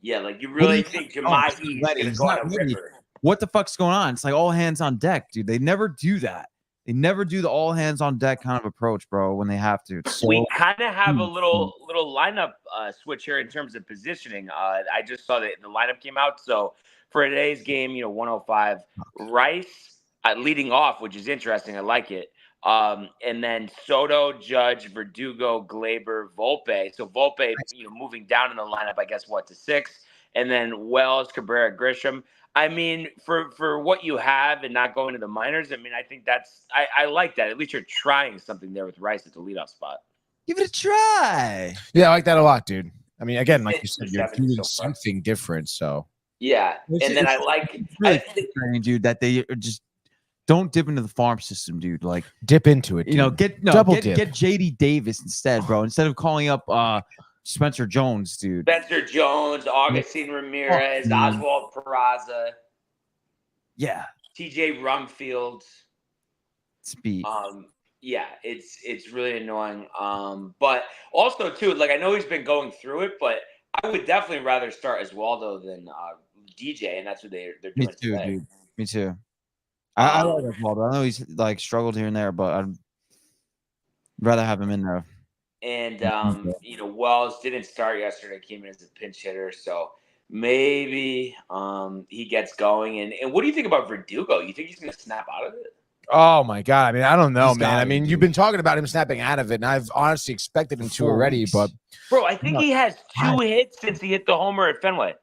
Yeah, like you really think Jahmai is going to go on a river. What the fuck's going on? It's like all hands on deck, dude. They never do that. They never do the all hands on deck kind of approach, bro, when they have to. It's We so kind of have a little lineup switch here in terms of positioning. I just saw that the lineup came out. So for today's game, 105, Rice leading off, which is interesting. I like it. And then Soto, Judge, Verdugo, Glaber, Volpe. So Volpe, moving down in the lineup, I guess, to 6. And then Wells, Cabrera, Grisham. I mean, for what you have and not going to the minors, I mean, I think I like that. At least you're trying something there with Rice at the leadoff spot. give it a try. Yeah, I like that a lot, dude. I mean, again, like you said, you're 70 doing so far. something different. So Yeah, and then I like It's really frustrating, dude, that they are just don't dip into the farm system, dude. Like dip into it. Dude. Get JD Davis instead, bro. Instead of calling up Spencer Jones, dude. Spencer Jones, Augustine Ramirez, Oswald Peraza, Yeah, TJ Rumfield. speed. Yeah, it's really annoying. But also too, like I know he's been going through it, but I would definitely rather start Oswaldo than DJ, and that's what they're doing. Me too, today. dude. Me too. I like Oswaldo. I know he's like struggled here and there, but I'd rather have him in there. And Wells didn't start yesterday, came in as a pinch hitter, so maybe he gets going. And what do you think about Verdugo? You think he's gonna snap out of it? Oh my God! I mean, I don't know, He's man. gotta I mean, be, you've been talking about him snapping out of it, and I've honestly expected him to 4 already. weeks. But Bro, I think he has 2 hits since he hit the homer at Fenway.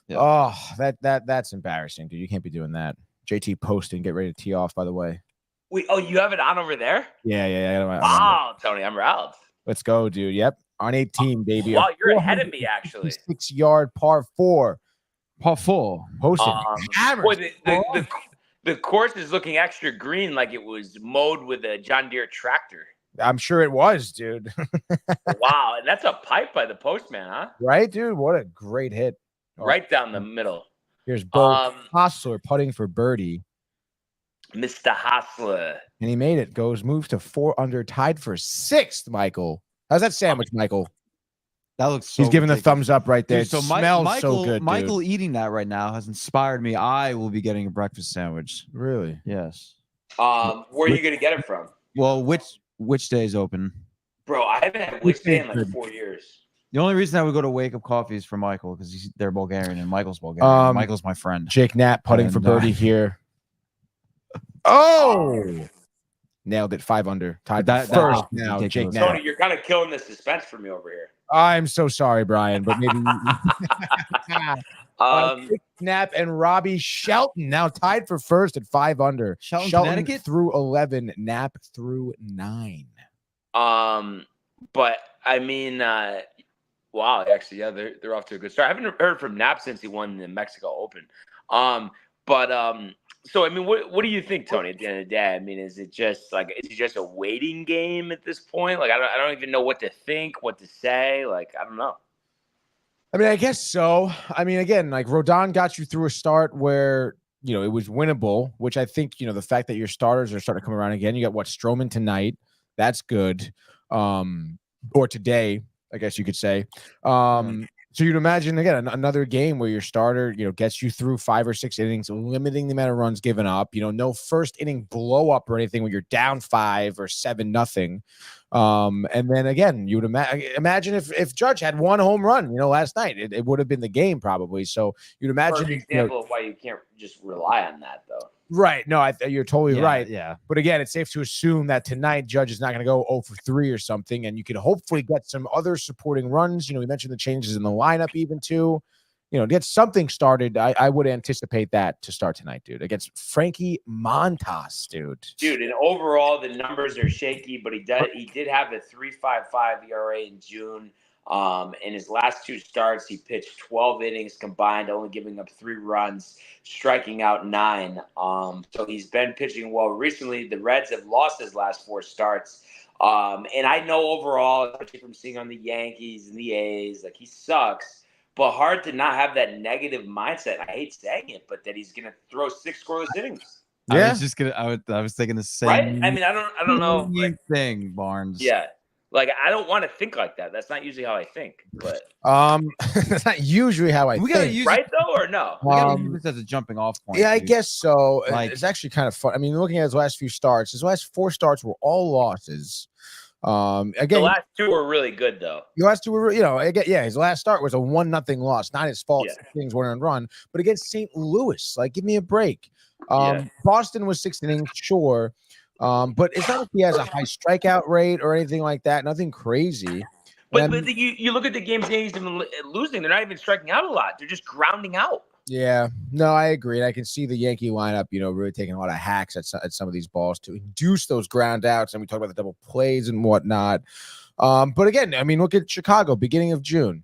Yeah. oh, that's embarrassing, dude. You can't be doing that. JT posting, get ready to tee off. By the way, You have it on over there? yeah. Wow, Tony, I'm riled. Let's go, dude. Yep, on 18, baby. Wow, you're ahead of me, actually. 6-yard par 4. Par 4. Posting hammers. Boy, the course is looking extra green, like it was mowed with a John Deere tractor. I'm sure it was, dude. Wow, and that's a pipe by the postman, huh? Right, dude? What a great hit. Right down the middle. Here's Bo Hostler putting for birdie. Mr. Hostler. And he made it. Moves to 4 under, tied for 6th, Michael. How's that sandwich, Michael? That looks so He's giving the ridiculous. thumbs up right there. Dude, so it smells so good, Michael dude. eating that right now has inspired me. I will be getting a breakfast sandwich. Really? Yes. Where are you going to get it from? Well, which day is open? Bro, I haven't had Which Day in like 4 years. The only reason I would go to Wake Up Coffee is for Michael because they're Bulgarian and Michael's Bulgarian. Michael's my friend. Jake Knapp putting for birdie here. Oh! Nailed it. 5 under. Tied first now. Jake Knapp. Tony, you're kind of killing the suspense for me over here. I'm so sorry, Brian, but maybe Jake Knapp and Robbie Shelton now tied for first at 5 under. Shelton, Connecticut through 11, Knapp through 9. But I mean, wow, actually, yeah, they're off to a good start. I haven't heard from Knapp since he won the Mexico Open. So I mean, what do you think, Tony? At the end of the day, I mean, is it just a waiting game at this point? Like, I don't even know what to think, what to say. Like, I don't know. I mean, I guess so. I mean, again, like Rodon got you through a start where it was winnable, which I think the fact that your starters are starting to come around again. You got Stroman tonight. That's good. Or today, I guess you could say. So you'd imagine, again, another game where your starter, gets you through 5 or 6 innings, limiting the amount of runs given up. No first inning blow up or anything when you're down 5 or 7-0. And then again, you would imagine if Judge had 1 home run, last night, it would have been the game probably. So you'd imagine. Perfect example of why you can't just rely on that, though. Right. No, you're totally right. Yeah. But again, it's safe to assume that tonight Judge is not going to go 0 for 3 or something, and you could hopefully get some other supporting runs. We mentioned the changes in the lineup even too. To get something started, I would anticipate that to start tonight, dude, against Frankie Montas, dude. Dude, and overall the numbers are shaky, but he did have a 3.55 ERA in June. In his last 2 starts, he pitched 12 innings combined, only giving up 3 runs, striking out 9. So he's been pitching well recently. The Reds have lost his last 4 starts. And I know overall, especially from seeing on the Yankees and the A's, like he sucks, but hard to not have that negative mindset. I hate saying it, but that he's going to throw 6 scoreless innings. Yeah. I was thinking the same. Right? I mean, I don't know. Thing, Barnes. Yeah. Like, I don't want to think like that. That's not usually how I think. But That's not usually how I We gotta think. use right though, or no? We gotta use this as a jumping off point. Yeah, I dude. guess so. Like- It's actually kind of fun. I mean, looking at his last few starts, his last 4 starts were all losses. The Again, last 2 were really good though. the last 2 were, again, yeah, his last start was a 1-0 loss. Not his fault. Yeah. Things weren't run, but against St. Louis, like, give me a break. Yeah. Boston was 6 innings, sure. But it's not like he has a high strikeout rate or anything like that. Nothing crazy. But you look at the games the Yankees have been losing. They're not even striking out a lot. They're just grounding out. Yeah, no, I agree. I can see the Yankee lineup, really taking a lot of hacks at some of these balls to induce those ground outs. And we talk about the double plays and whatnot. But again, I mean, look at Chicago, beginning of June,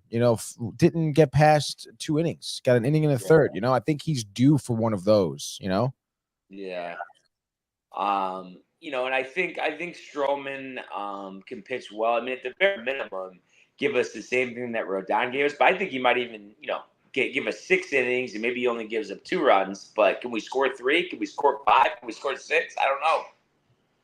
didn't get past 2 innings, got an inning in the third. I think he's due for one of those, Yeah. And I think Stroman can pitch well. I mean, at the bare minimum, give us the same thing that Rodon gave us. But I think he might even, give us 6 innings, and maybe he only gives up 2 runs. But can we score 3? Can we score 5? Can we score 6? I don't know.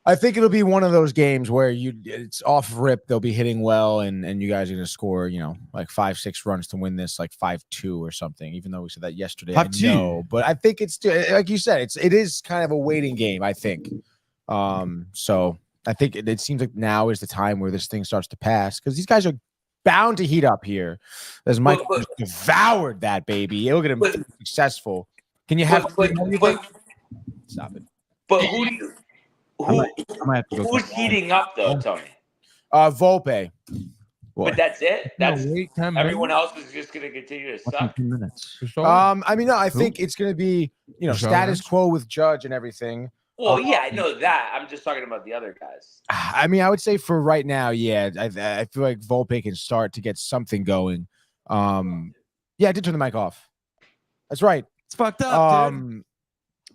I think it'll be one of those games where it's off rip. They'll be hitting well, and you guys are going to score, like 5-6 runs to win this, like 5-2 or something. Even though we said that yesterday, 5-2. I know, but I think it's like you said, it is kind of a waiting game. I think. So I think it seems like now is the time where this thing starts to pass because these guys are bound to heat up here. As Mike just devoured that baby. Look at him successful. Can you have? Stop it. But who do you? Who's heating up though, Tony? Volpe. But that's it. That's wait 10 everyone minutes. else is just going to continue to suck. 10 minutes. I mean, no, I think it's going to be status quo with Judge and everything. Well, yeah, I know that. I'm just talking about the other guys. I mean, I would say for right now, yeah, I feel like Volpe can start to get something going. Yeah, I did turn the mic off. That's right. It's fucked up, dude.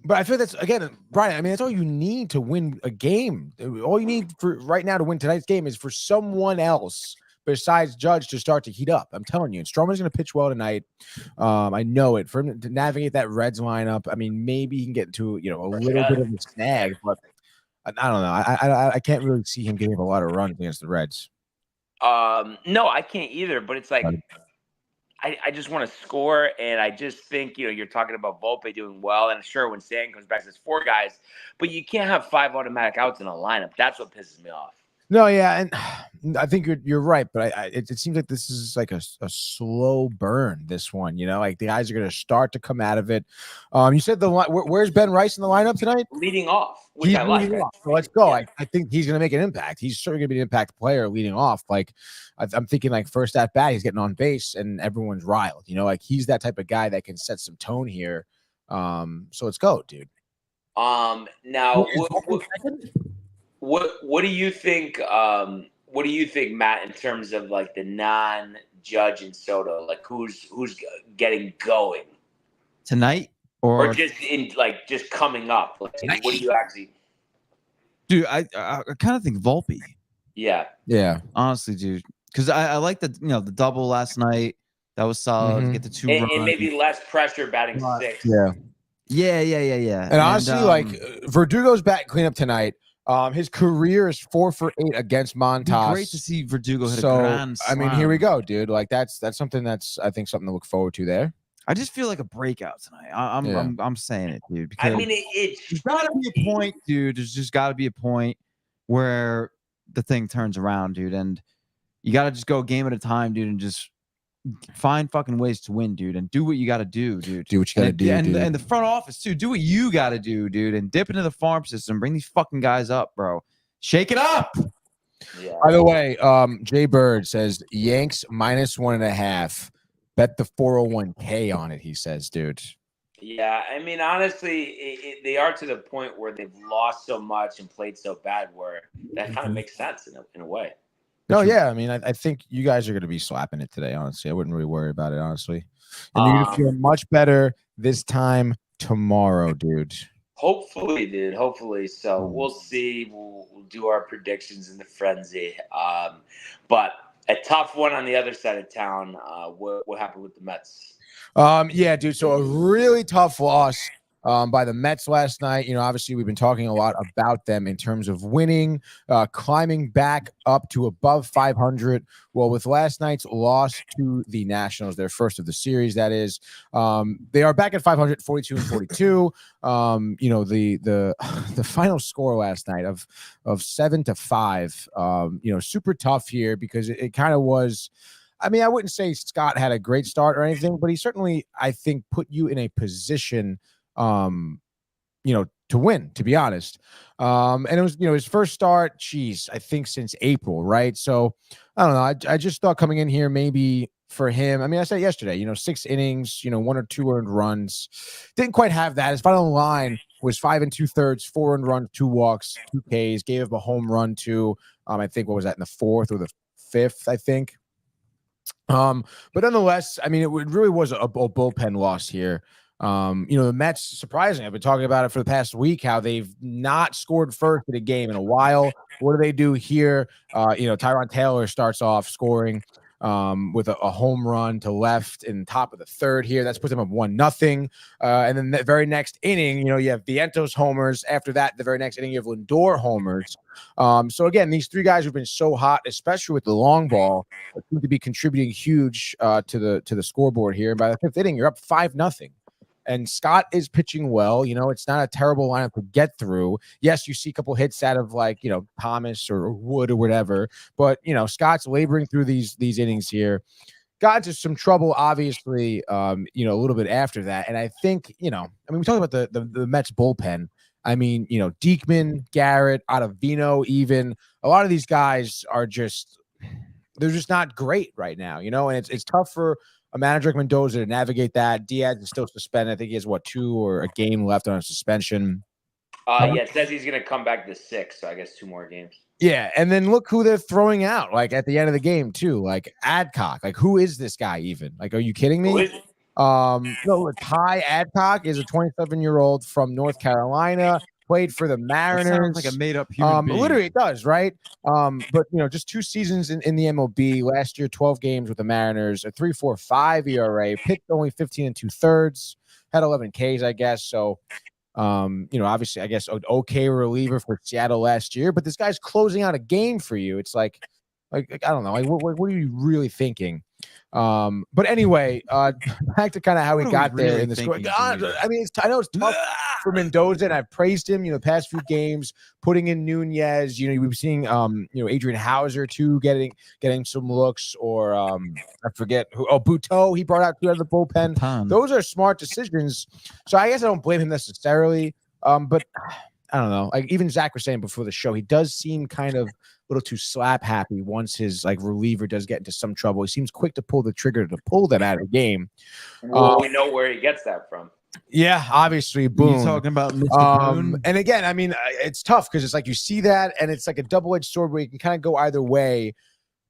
But I feel that's again, Brian. I mean, that's all you need to win a game. All you need for right now to win tonight's game is for someone else besides Judge to start to heat up. I'm telling you, and Stroman's going to pitch well tonight. I know it. For him to navigate that Reds lineup, I mean, maybe he can get into a little bit of a snag, but I don't know. I can't really see him getting a lot of runs against the Reds. No, I can't either. But it's like I just want to score, and I just think you're talking about Volpe doing well, and sure when Stanton comes back, there's 4 guys, but you can't have 5 automatic outs in a lineup. That's what pisses me off. No, yeah, and I think you're right, but it seems like this is like a slow burn. This one, like the guys are going to start to come out of it. You said where's Ben Rice in the lineup tonight? Leading off, which He's I like. leading off. So let's go. Yeah. I think he's going to make an impact. He's certainly going to be an impact player leading off. Like I'm thinking, like first at bat, he's getting on base and everyone's riled. Like he's that type of guy that can set some tone here. So let's go, dude. Now. What do you think? What do you think, Matt, in terms of like the non-Judge and Soto? Like who's getting going Tonight or just coming up? Like, what do you actually? Dude, I kind of think Volpe. Yeah. Honestly, dude, because I like the double last night. That was solid. Mhm. Get the 2 runs. And maybe less pressure batting 6. Yeah. And honestly, Verdugo's bat cleanup tonight. His career is 4 for 8 against Montas. Great to see Verdugo hit a So grand I mean, slam. here we go, dude. Like that's something that's I think something to look forward to there. I just feel like a breakout tonight. I'm saying it, dude. Because I mean, there's got to be a point, dude. There's just got to be a point where the thing turns around, dude, and you got to just go a game at a time, dude, and just find fucking ways to win, dude, and do what you got to do, dude. Do what you got to do, dude. And the front office too. Do what you got to do, dude, and dip into the farm system. Bring these fucking guys up, bro. Shake it up. Yeah. By the way, Jay Bird says Yanks -1.5. Bet the 401k on it. He says, dude. Yeah, I mean, honestly, they are to the point where they've lost so much and played so bad, where that kind of makes sense in a way. No, yeah. I mean, I think you guys are going to be slapping it today, honestly. I wouldn't really worry about it, honestly. And you're going to feel much better this time tomorrow, dude. Hopefully, dude. Hopefully. So we'll see. We'll do our predictions in the frenzy. But a tough one on the other side of town. What happened with the Mets? Yeah, dude. So a really tough loss by the Mets last night. Obviously we've been talking a lot about them in terms of winning, climbing back up to above 500. Well, with last night's loss to the Nationals, their first of the series, that is, they are back at 500, 42 and 42. The final score last night of 7-5, super tough here because it kind of was. I mean, I wouldn't say Scott had a great start or anything, but he certainly, I think, put you in a position, to win, to be honest. And it was, his first start, I think since April, right? So I don't know. I just thought coming in here, maybe for him, I mean, I said yesterday, 6 innings, 1 or 2 earned runs. Didn't quite have that. His final line was 5 2/3, 4 earned runs, 2 walks, 2 Ks, gave up a home run to, I think, what was that, in the 4th or the 5th, I think. But nonetheless, I mean, it really was a bullpen loss here. The Mets, surprisingly, I've been talking about it for the past week, how they've not scored first in a game in a while. What do they do here? Tyrone Taylor starts off scoring with a home run to left in top of the 3rd here. That's put them up 1-0. And then the very next inning, you have Vientos homers. After that, the very next inning, you have Lindor homers. So again, these 3 guys who've been so hot, especially with the long ball, seem to be contributing huge to the scoreboard here. And by the 5th inning, you're up 5-0. And Scott is pitching well. It's not a terrible lineup to get through. Yes, you see a couple hits out of Thomas or Wood or whatever, but Scott's laboring through these innings here. Got into some trouble, obviously, a little bit after that. And I think, we talked about the Mets bullpen. I mean, Diekman, Garrett, Ottavino, even a lot of these guys are they're just not great right now, and it's tough for a manager like Mendoza to navigate that. Diaz is still suspended. I think he has 2 or a game left on a suspension. It says he's going to come back the 6th, so I guess 2 more games. Yeah, and then look who they're throwing out, at the end of the game too, Adcock. Who is this guy even? Are you kidding me? Who is it? No, Ty Adcock is a 27-year-old from North Carolina. Played for the Mariners. That sounds like a made-up human being. Literally, it does, right? But just 2 seasons in the MLB. Last year, 12 games with the Mariners, a 3.45 ERA. Pitched only 15 2/3. Had 11 Ks, I guess. So, obviously, I guess an okay reliever for Seattle last year. But this guy's closing out a game for you. It's like I don't know. What are you really thinking? But anyway, back to kind of how he got there in the score. I mean, I know it's tough for Mendoza, and I've praised him, the past few games, putting in Nunez. We've been seeing, Adrian Hauser too, getting some looks, or I forget who. Oh, Buteau, he brought out 2 out of the bullpen. Those are smart decisions. So I guess I don't blame him necessarily. But I don't know. Even Zach was saying before the show, he does seem kind of a little too slap happy once his reliever does get into some trouble. He seems quick to pull the trigger to pull them out of the game. Well, we know where he gets that from. Yeah, obviously, Boone. You talking about Mr. Boone? And again, I mean, it's tough because it's you see that, and it's a double-edged sword where you can kind of go either way.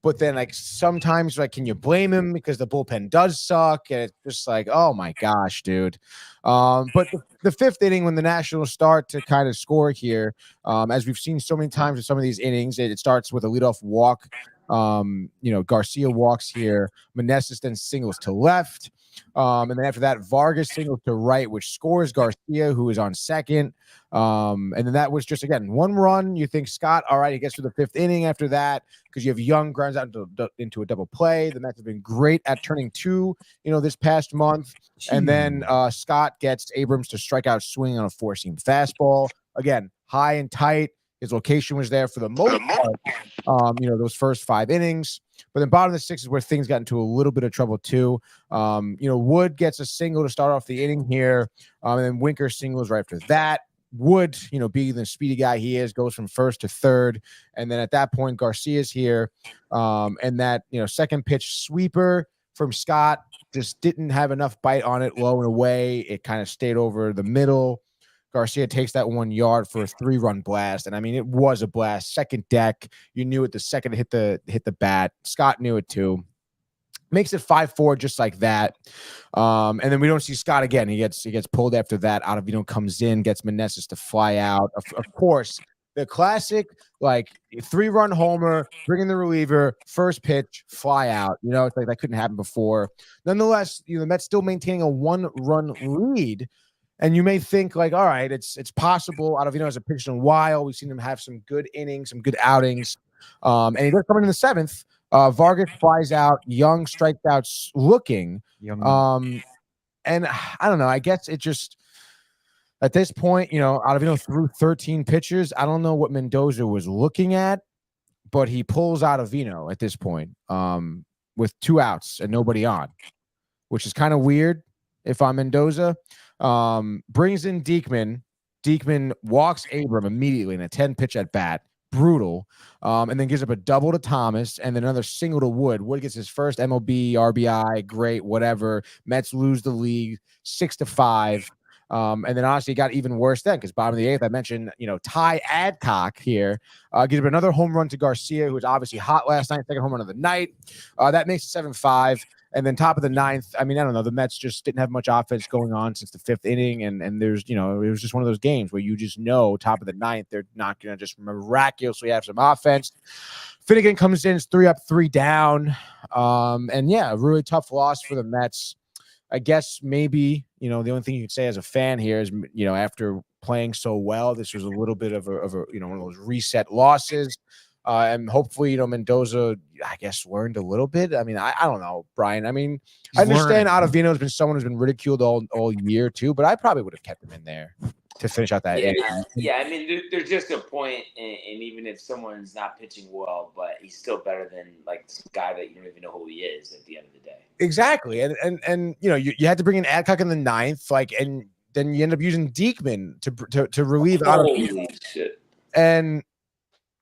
But then, sometimes, can you blame him because the bullpen does suck? And it's just oh my gosh, dude. But the 5th inning, when the Nationals start to kind of score here, as we've seen so many times in some of these innings, it starts with a leadoff walk. Garcia walks here. Meneses then singles to left. And then after that, Vargas singles to right, which scores Garcia, who is on second. And then that was just, again, 1 run. You think Scott, all right, he gets to the 5th inning after that because you have Young grounds out into a double play. The Mets have been great at turning 2, this past month. And then Scott gets Abrams to strike out swinging on a 4-seam fastball. Again, high and tight. His location was there for the most part, those first 5 innings. But then bottom of the 6th is where things got into a little bit of trouble too. Wood gets a single to start off the inning here. And then Winker singles right after that. Wood, being the speedy guy he is, goes from 1st to 3rd. And then at that point, Garcia's here. And that, second pitch sweeper from Scott just didn't have enough bite on it low and away. It kind of stayed over the middle. Garcia takes that 1 yard for a 3-run blast. And I mean, it was a blast. Second deck. You knew it the second it hit the bat. Scott knew it too. Makes it 5-4 just like that. And then we don't see Scott again. He gets pulled after that. Ottavino comes in, gets Meneses to fly out. Of course, the classic 3-run homer, bring in the reliever, first pitch, fly out. It's that couldn't happen before. Nonetheless, the Mets still maintaining a 1-run lead. And you may think like, all right, it's possible. Ottavino hasn't pitched in a while. We've seen him have some good innings, some good outings. And he does come in the seventh. Vargas flies out, Young strikes out looking. And I don't know. I guess it just at this point, Ottavino threw 13 pitchers. I don't know what Mendoza was looking at, but he pulls Ottavino at this point with 2 outs and nobody on, which is kind of weird if I'm Mendoza. Brings in Diekman. Diekman walks Abram immediately in a 10-pitch at bat. Brutal. And then gives up a double to Thomas and then another single to Wood. Wood gets his first MLB, RBI, great, whatever. Mets lose the league 6-5. And then honestly, it got even worse then because bottom of the 8th, I mentioned, Ty Adcock here gives up another home run to Garcia, who was obviously hot last night, second home run of the night. That makes it 7-5. And then top of the 9th, I mean, I don't know. The Mets just didn't have much offense going on since the 5th inning. And there's, it was just one of those games where you just know top of the 9th, they're not going to just miraculously have some offense. Finnegan comes in, it's 3 up, 3 down. And yeah, a really tough loss for the Mets. I guess maybe, the only thing you could say as a fan here is, after playing so well, this was a little bit of a one of those reset losses. And hopefully, Mendoza, I guess, learned a little bit. I mean, I don't know, Brian. I mean, I understand Ottavino's been someone who's been ridiculed all year too, but I probably would have kept him in there to finish out that inning. Yeah, I mean, there's just a point, and even if someone's not pitching well, but he's still better than like some guy that you don't even know who he is at the end of the day. Exactly, and you had to bring in Adcock in the 9th, and then you end up using Diekman to relieve Ottavino. Holy shit! And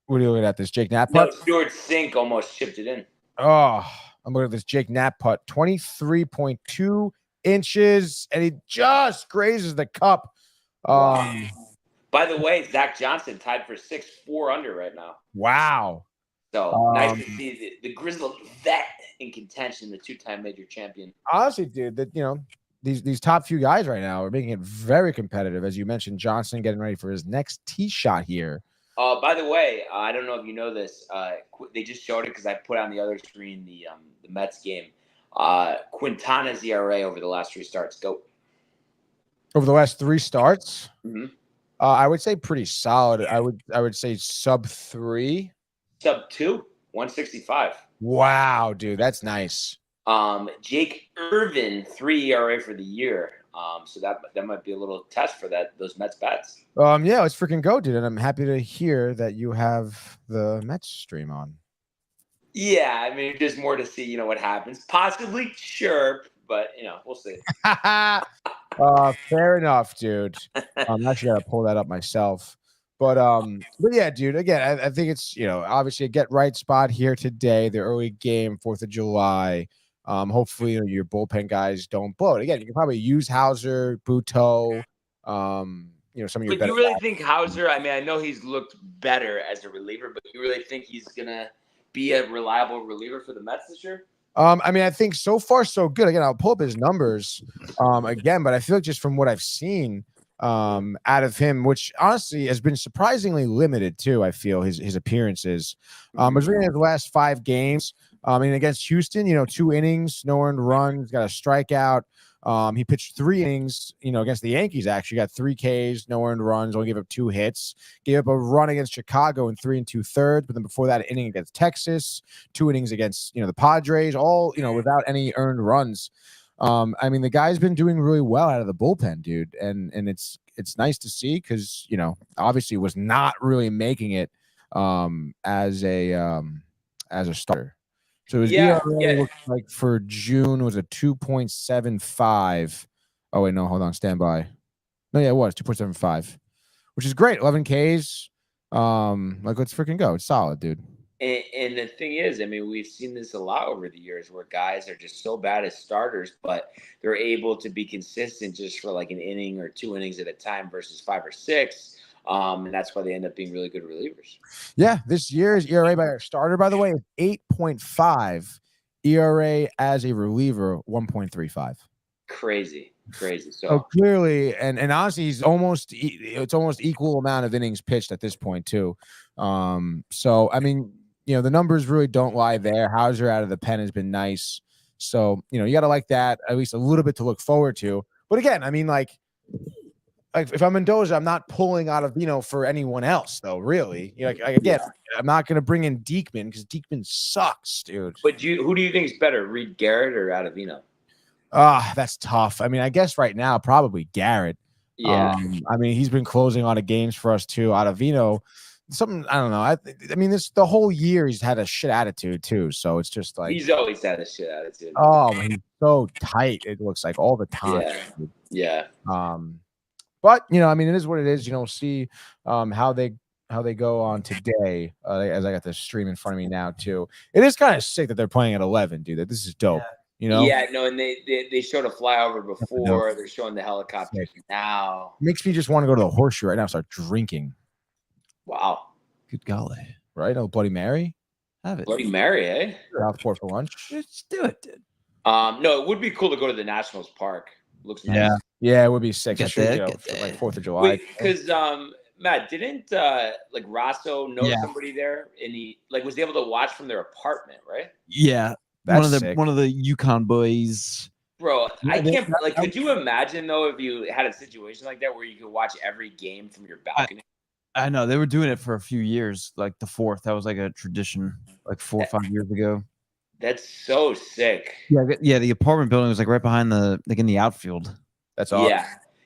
what are you looking at? This Jake Knapp No, putt? George Sink almost chipped it in. Oh, I'm looking at this Jake Knapp putt, 23.2 inches, and he just grazes the cup. By the way, Zach Johnson tied for 4 under right now. Wow. So nice to see the grizzled vet in contention, the 2-time major champion. Honestly, dude, that these top few guys right now are making it very competitive. As you mentioned, Johnson getting ready for his next tee shot here. By the way, I don't know if you know this. They just showed it because I put on the other screen the Mets game. Quintana's ERA over the last 3 starts. Go. Over the last 3 starts, mm-hmm. I would say pretty solid. I would say sub 3. Sub 2, 165. Wow, dude, that's nice. Jake Irvin, 3 ERA for the year. So that might be a little test for those Mets bats. Yeah, let's freaking go, dude. And I'm happy to hear that you have the Mets stream on. Yeah, I mean, just more to see, what happens. Possibly chirp, but we'll see. Fair enough, dude. I'm actually gonna pull that up myself. But yeah, dude. Again, I think it's obviously a get right spot here today. The early game, 4th of July. Hopefully, your bullpen guys don't blow it. Again, you can probably use Hauser, Buteau, some of your. But you really think Hauser? I mean, I know he's looked better as a reliever, but you really think he's gonna be a reliable reliever for the Mets this year? I mean, I think so far so good. Again, I'll pull up his numbers again, but I feel like just from what I've seen out of him, which honestly has been surprisingly limited too. I feel his appearances. I was reading his last 5 games. I mean, against Houston, 2 innings, no earned runs, got a strikeout. He pitched 3 innings, against the Yankees, actually got 3 Ks, no earned runs, only gave up 2 hits, gave up a run against Chicago in 3 2/3, but then before that, an inning against Texas, 2 innings against, the Padres, all, without any earned runs. I mean, the guy's been doing really well out of the bullpen, dude. And it's nice to see because, obviously was not really making it as a starter. So his ERA looks like for June was a 2.75. Oh, wait, no, hold on. Stand by. No, yeah, it was 2.75, which is great. 11 Ks. Let's freaking go. It's solid, dude. And the thing is, I mean, we've seen this a lot over the years where guys are just so bad as starters, but they're able to be consistent just for like an inning or 2 innings at a time versus 5 or 6. And that's why they end up being really good relievers. Yeah, this year's ERA by a starter, by the way, is 8.5. ERA as a reliever, 1.35. Crazy. So clearly, and honestly, it's almost equal amount of innings pitched at this point too. So I mean, the numbers really don't lie there. Hauser out of the pen has been nice. So you got to like that, at least a little bit to look forward to. But again, I mean, like like if I'm Mendoza, I'm not pulling Ottavino for anyone else, though. Really, again, I'm not going to bring in Diekman because Diekman sucks, dude. But who do you think is better, Reed Garrett or Ottavino? That's tough. I mean, I guess right now probably Garrett. Yeah. I mean, he's been closing a lot of games for us too. Ottavino, something I don't know. I mean, the whole year he's had a shit attitude too. So it's just like He's always had a shit attitude. oh, he's so tight. It looks like all the time. Yeah. But I mean, it is what it is. See how they go on today. As I got the stream in front of me now too. It is kind of sick that they're playing at 11, dude. This is dope. Yeah, no, and they showed a flyover before. They're showing the helicopters now. Makes me just want to go to the horseshoe right now and start drinking. Wow. Good golly. Right? Oh, Bloody Mary? Have it. Bloody Mary, eh? Southport for lunch. Let's do it, dude. No, it would be cool to go to the Nationals Park. Looks nice. Yeah, it would be sick. Get For that. like 4th of July. Because Matt, didn't like Rosso know somebody there, and he was able to watch from their apartment, right? Yeah. That's one of the Yukon boys. Bro, I can't could you imagine though if you had a situation like that where you could watch every game from your balcony? I know they were doing it for a few years, like the 4th. That was like a tradition, like 4 or 5 years ago. That's so sick. Yeah. The apartment building was like right behind in the outfield. That's awesome.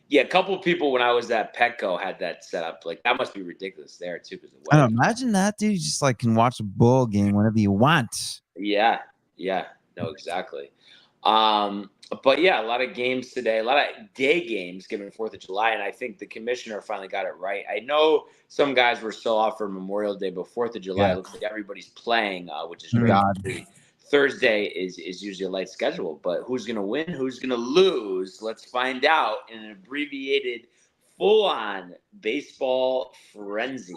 Yeah. A couple of people when I was at Petco had that set up. Like that must be ridiculous there too. I don't know, imagine that, dude. You just like can watch a ball game whenever you want. Yeah. No, exactly. But yeah, a lot of games today, a lot of day games given 4th of July, and I think the commissioner finally got it right. I know some guys were still off for Memorial Day, but 4th of July looks like everybody's playing, which is great. Thursday is usually a light schedule, but who's going to win? Who's going to lose? Let's find out in an abbreviated, full-on baseball frenzy.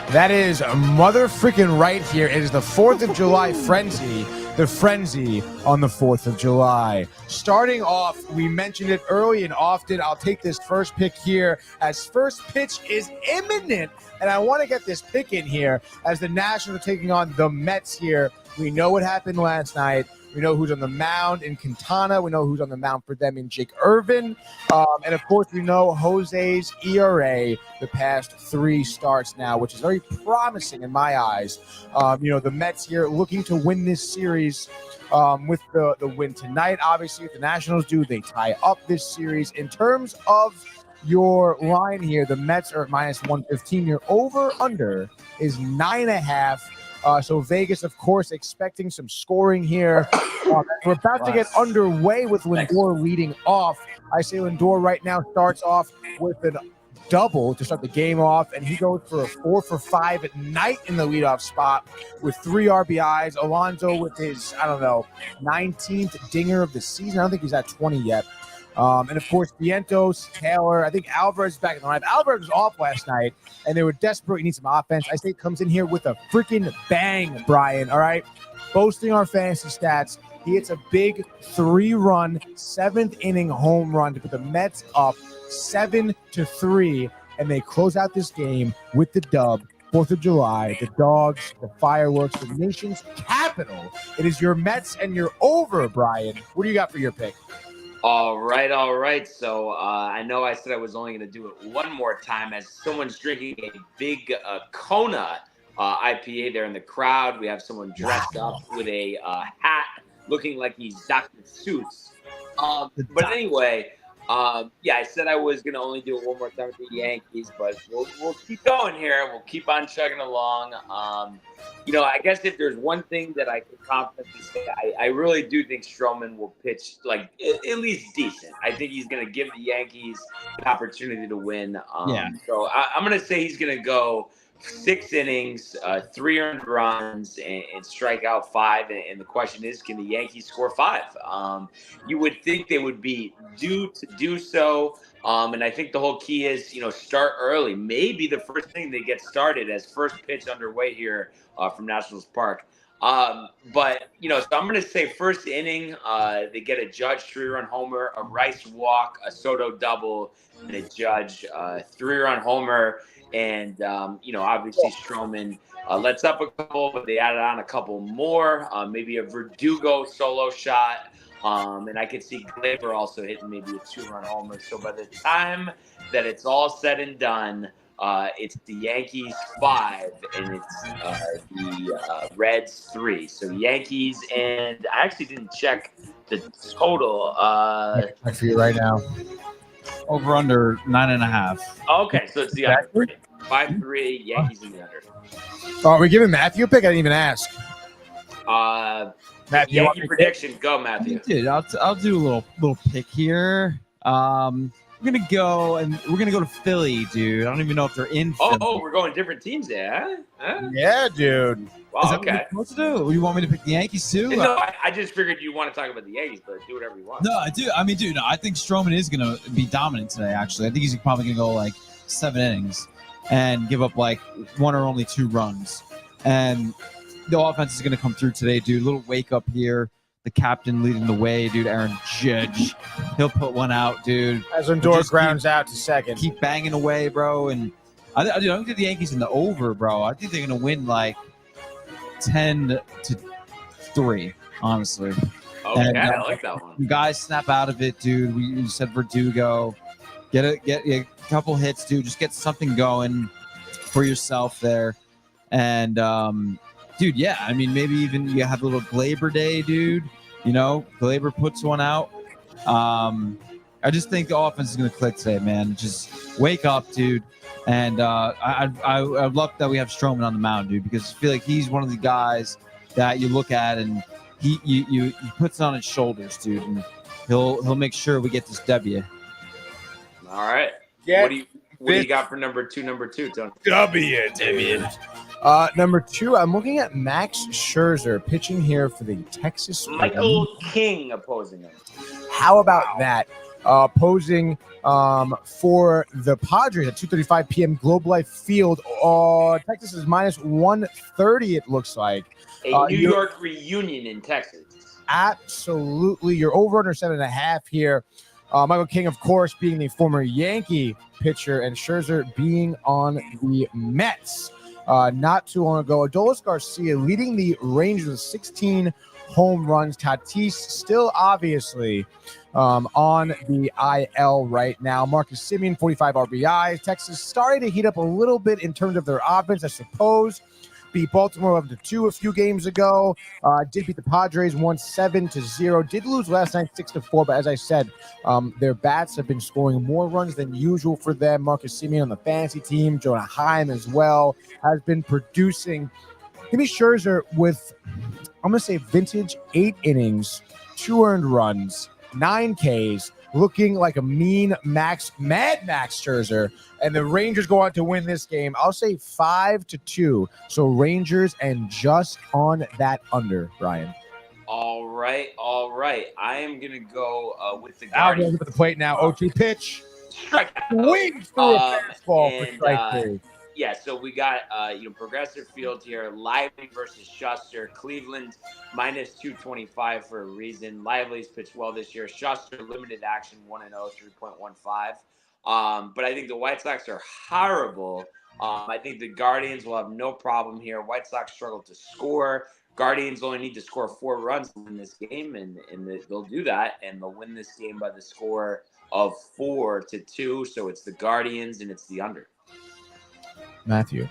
That is mother freaking right here. It is the 4th of July frenzy. The frenzy on the 4th of July. Starting off, we mentioned it early and often. I'll take this first pick here as first pitch is imminent. And I want to get this pick in here as the Nationals are taking on the Mets here. We know what happened last night. We know who's on the mound in Quintana. We know who's on the mound for them in Jake Irvin. And, of course, we know Jose's ERA the past 3 starts now, which is very promising in my eyes. The Mets here looking to win this series with the win tonight. Obviously, if the Nationals do, they tie up this series. In terms of your line here, the Mets are at minus 115. Your over-under is 9.5. So Vegas, of course, expecting some scoring here. We're about to get underway with Lindor leading off. I say Lindor right now starts off with a double to start the game off, and he goes for a 4 for 5 at night in the leadoff spot with 3 RBIs. Alonso with his, 19th dinger of the season. I don't think he's at 20 yet. And, of course, Vientos, Taylor. I think Alvarez is back in the lineup. Alvarez was off last night, and they were desperate. He needs some offense. I say comes in here with a freaking bang, Brian, all right? Boasting our fantasy stats. He hits a big 3-run, 7th-inning home run to put the Mets up 7-3, and they close out this game with the dub. 4th of July, the dogs, the fireworks, the nation's capital. It is your Mets and your over, Brian. What do you got for your pick? All right. So I know I said I was only going to do it one more time as someone's drinking a big Kona IPA there in the crowd. We have someone dressed up with a hat looking like he's Dr. Seuss. But anyway, I said I was going to only do it one more time with the Yankees, but we'll keep going here. We'll keep on chugging along. I guess if there's one thing that I can confidently say, I really do think Stroman will pitch like at least decent. I think he's going to give the Yankees an opportunity to win. So I'm going to say he's going to go 6 innings, 3 earned runs, and strike out 5. And the question is, can the Yankees score 5? You would think they would be due to do so. And I think the whole key is, start early. Maybe the first thing they get started as first pitch underway here from Nationals Park. So I'm going to say first inning, they get a Judge 3-run homer, a Rice walk, a Soto double, and a Judge 3-run homer. And, obviously Stroman lets up a couple, but they added on a couple more, maybe a Verdugo solo shot. And I could see Gleyber also hitting maybe a 2-run homer. So by the time that it's all said and done, it's the Yankees 5 and it's the Reds 3. So Yankees, and I actually didn't check the total. I for you right now. Over under 9.5. Okay, so it's the under. 5-3 Yankees in the under. Oh, are we giving Matthew a pick? I didn't even ask. Matthew, Yankee prediction, go Matthew. Dude, I'll do a little pick here. We're gonna go to Philly, dude. I don't even know if they're in Philly. Oh, we're going different teams there, huh? Yeah, dude. Wow, Is that okay. what to do? You want me to pick the Yankees too? No, I just figured you want to talk about the Yankees, but do whatever you want. No, I do. I mean, dude, I think Stroman is gonna be dominant today. Actually, I think he's probably gonna go like 7 innings and give up like 1 or only 2 runs. And the offense is gonna come through today, dude. A little wake up here. The captain leading the way, dude. Aaron Judge, he'll put one out, dude. As Lindor grounds out to second. Keep banging away, bro. And I don't think the Yankees in the over, bro. I think they're gonna win like 10-3, honestly. Okay, And, I like that one. You guys snap out of it, dude. We said Verdugo, get a couple hits, dude. Just get something going for yourself there. And dude, yeah, I mean, maybe even you have a little Glaber day, dude. You know, Glaber puts one out. I just think the offense is going to click today, man. Just wake up, dude. And I love that we have Stroman on the mound, dude, because I feel like he's one of the guys that you look at and he puts it on his shoulders, dude, and he'll make sure we get this W. All right. Yeah. What do you got for number two, Tony? W. Number 2, I'm looking at Max Scherzer pitching here for the Texas Michael King opposing him. How about that? Posing for the Padres at 2:35 p.m. Globe Life Field. Texas is minus 130, it looks like. A New York reunion in Texas. Absolutely. You're over under 7.5 here. Michael King, of course, being the former Yankee pitcher, and Scherzer being on the Mets. Not too long ago, Adolis Garcia leading the Rangers with 16 home runs. Tatis still obviously on the IL right now. Marcus Semien, 45 RBIs. Texas starting to heat up a little bit in terms of their offense, I suppose. Beat Baltimore 11-2 a few games ago. Did beat the Padres 7-0. Did lose last night 6-4. But as I said, their bats have been scoring more runs than usual for them. Marcus Semien on the fantasy team, Jonah Heim as well, has been producing. Give me Scherzer with, I'm going to say, vintage 8 innings, 2 earned runs, 9 Ks, looking like a mean Mad Max Scherzer, and the Rangers go on to win this game. I'll say 5-2. So Rangers and just on that under, Ryan. All right. I am gonna go with the Out Guardians. with the plate now. 0-2 pitch. Strike out. Swings through a fastball for strike 3. Yeah, so we got progressive field here. Lively versus Schuster. Cleveland minus 225 for a reason. Lively's pitched well this year. Schuster limited action 1-0, 3.15. But I think the White Sox are horrible. I think the Guardians will have no problem here. White Sox struggle to score. Guardians only need to score 4 runs to win this game, and they'll do that, and they'll win this game by the score of 4-2. So it's the Guardians, and it's the under. Matthew.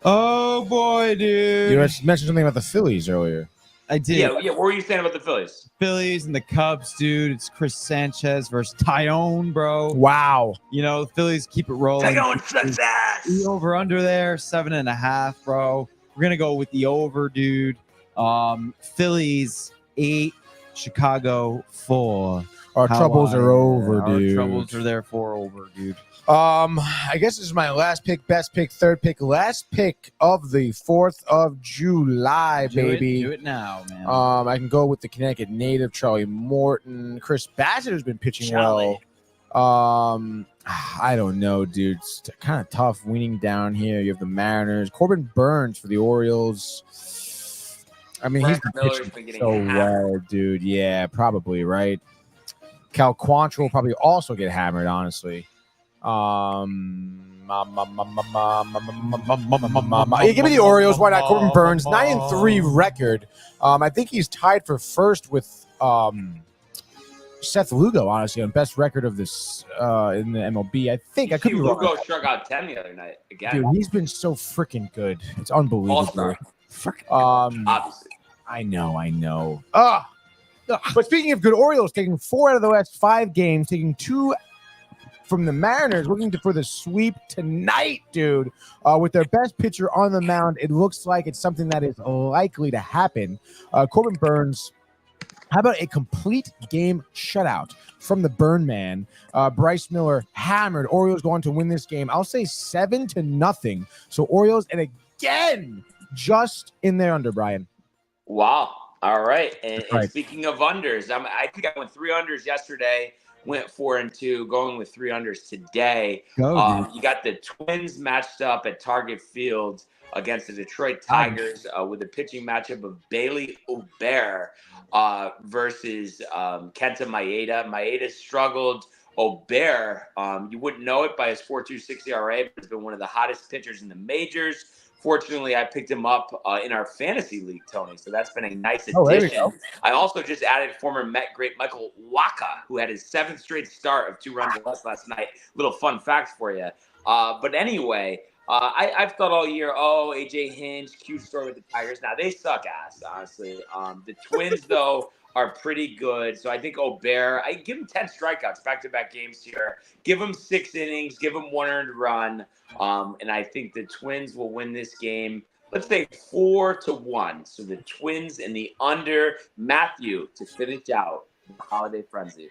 Oh boy, dude! You mentioned something about the Phillies earlier. I did. Yeah. What were you saying about the Phillies? Phillies and the Cubs, dude. It's Chris Sanchez versus Tyone, bro. Wow. You know, the Phillies keep it rolling. Tyone success. The over under there, 7.5, bro. We're gonna go with the over, dude. Phillies 8, Chicago 4. Our troubles are over, Our dude. troubles are there for over, dude. I guess this is my last pick, best pick, third pick, last pick of the 4th of July, baby. Do it now, man. I can go with the Connecticut native, Charlie Morton. Chris Bassett has been pitching Charlie. well. I don't know, dude. It's kind of tough weaning down here. You have the Mariners. Corbin Burns for the Orioles. I mean, he's been pitching so well, dude. Yeah, probably, right? Cal Quantrill will probably also get hammered, honestly. Yeah, give me the Orioles. Why not? Corbin Burns, 9-3 record. I think he's tied for first with Seth Lugo, honestly, on best record of this in the MLB. I think I could be wrong. Lugo struck out 10 the other night again. Dude, he's been so freaking good. It's unbelievable. All-star. Obviously. I know. But speaking of good, Orioles taking 4 out of the last 5 games, taking 2 from the Mariners, looking for the sweep tonight, dude. With their best pitcher on the mound, it looks like it's something that is likely to happen. Corbin Burns, how about a complete game shutout from the Burn Man? Bryce Miller hammered. Orioles going to win this game. I'll say 7-0. So Orioles, and again, just in there under, Brian. Wow. All right. And speaking of unders, I think I went 3 unders yesterday. Went 4-2, going with 3 unders today. You got the Twins matched up at Target Field against the Detroit Tigers with a pitching matchup of Bailey Ober versus Kenta Maeda. Maeda struggled. Ober, you wouldn't know it by his 4.26 ERA, but has been one of the hottest pitchers in the majors. Fortunately, I picked him up in our fantasy league, Tony. So that's been a nice addition. I also just added former Met great Michael Wacha, who had his 7th straight start of 2 runs or less last night. Little fun facts for you. But anyway, I've thought all year, AJ Hinch, cute story with the Tigers. Now, they suck ass, honestly. The Twins, though, are pretty good. So I think Ober, I give him 10 strikeouts, back-to-back games here. Give him 6 innings, give him 1 earned run. And I think the Twins will win this game. Let's say 4-1. So the Twins and the under. Matthew to finish out the holiday frenzy.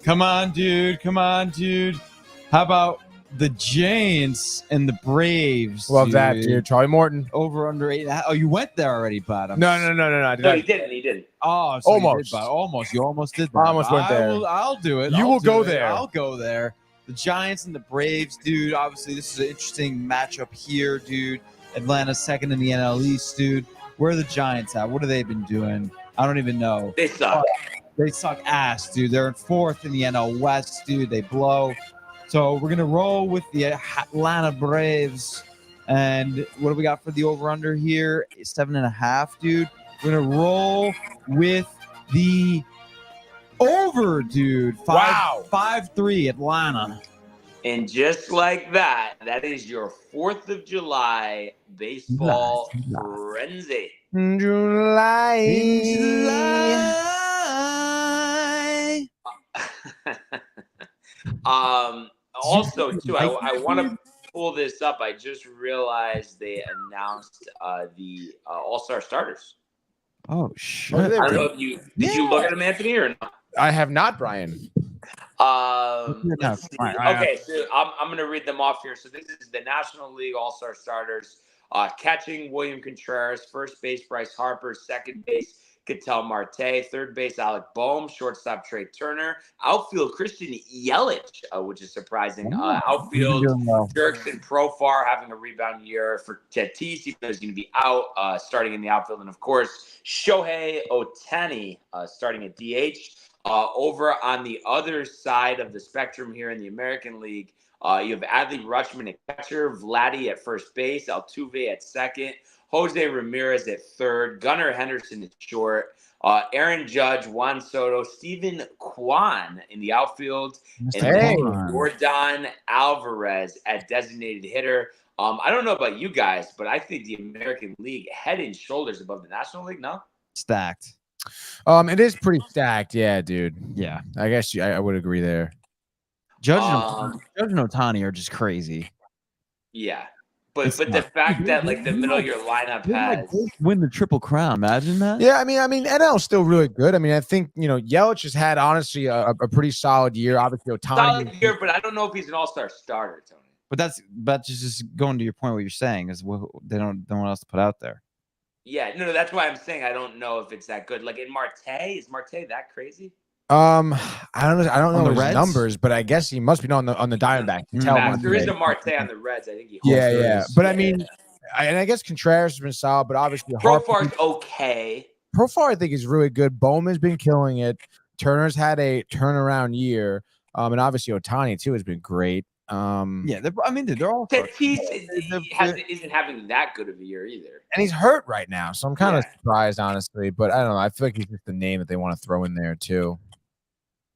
Come on, dude. How about the Giants and the Braves? Love that, dude. Charlie Morton. Over under 8. Oh, you went there already, bud. No. He didn't. Oh, so almost. You almost did that. I almost went there. I'll do it. You will go there. I'll go there. The Giants and the Braves, dude. Obviously, this is an interesting matchup here, dude. Atlanta's second in the NL East, dude. Where are the Giants at? What have they been doing? I don't even know. They suck. They suck ass, dude. They're in 4th in the NL West, dude. They blow. So we're going to roll with the Atlanta Braves. And what do we got for the over-under here? 7.5, dude. We're going to roll with the over, dude. 5-3 Atlanta. And just like that, that is your 4th of July baseball frenzy. July. Also, too, I want to pull this up. I just realized they announced the All-Star starters. Oh, shit. I don't know if you did you look at them, Anthony, or not? I have not, Brian. Let's see. Okay, so I'm going to read them off here. So this is the National League All-Star starters. Catching, William Contreras. First base, Bryce Harper. Second base, Ketel Marte. Third base, Alec Boehm. Shortstop, Trey Turner. Outfield, Christian Yelich, which is surprising. Outfield, Jurickson Profar having a rebound year for Tatis, even though he's going to be out starting in the outfield. And, of course, Shohei Ohtani starting at DH. Over on the other side of the spectrum here in the American League, you have Adley Rutschman at catcher, Vladdy at first base, Altuve at second, Jose Ramirez at third, Gunnar Henderson at short, Aaron Judge, Juan Soto, Steven Kwan in the outfield, and Jordan Alvarez at designated hitter. I don't know about you guys, but I think the American League head and shoulders above the National League, no? Stacked. It is pretty stacked, yeah, dude. Yeah, I guess I would agree there. Judge and Ohtani are just crazy. Yeah, but the fact that like the middle of your lineup has win the Triple Crown, imagine that. Yeah, I mean, NL is still really good. I mean, I think Yelich has had honestly a pretty solid year. Obviously, Ohtani solid year, but I don't know if he's an all-star starter, Tony. But that's just going to your point. What you're saying is they don't know what else to put out there. Yeah, no, that's why I'm saying I don't know if it's that good. Like in Marte, is Marte that crazy? I don't know his Reds? numbers, but I guess he must be on the Diamondbacks. There is a Marte on the Reds. I think he. Yeah. But I mean, I guess Contreras has been solid, but obviously Profar's okay. Profar, I think, is really good. Bowman's been killing it. Turner's had a turnaround year, and obviously Ohtani too has been great. They're all. Tatis isn't having that good of a year either, and he's hurt right now, so I'm kind of surprised, honestly. But I don't know. I feel like he's just the name that they want to throw in there too.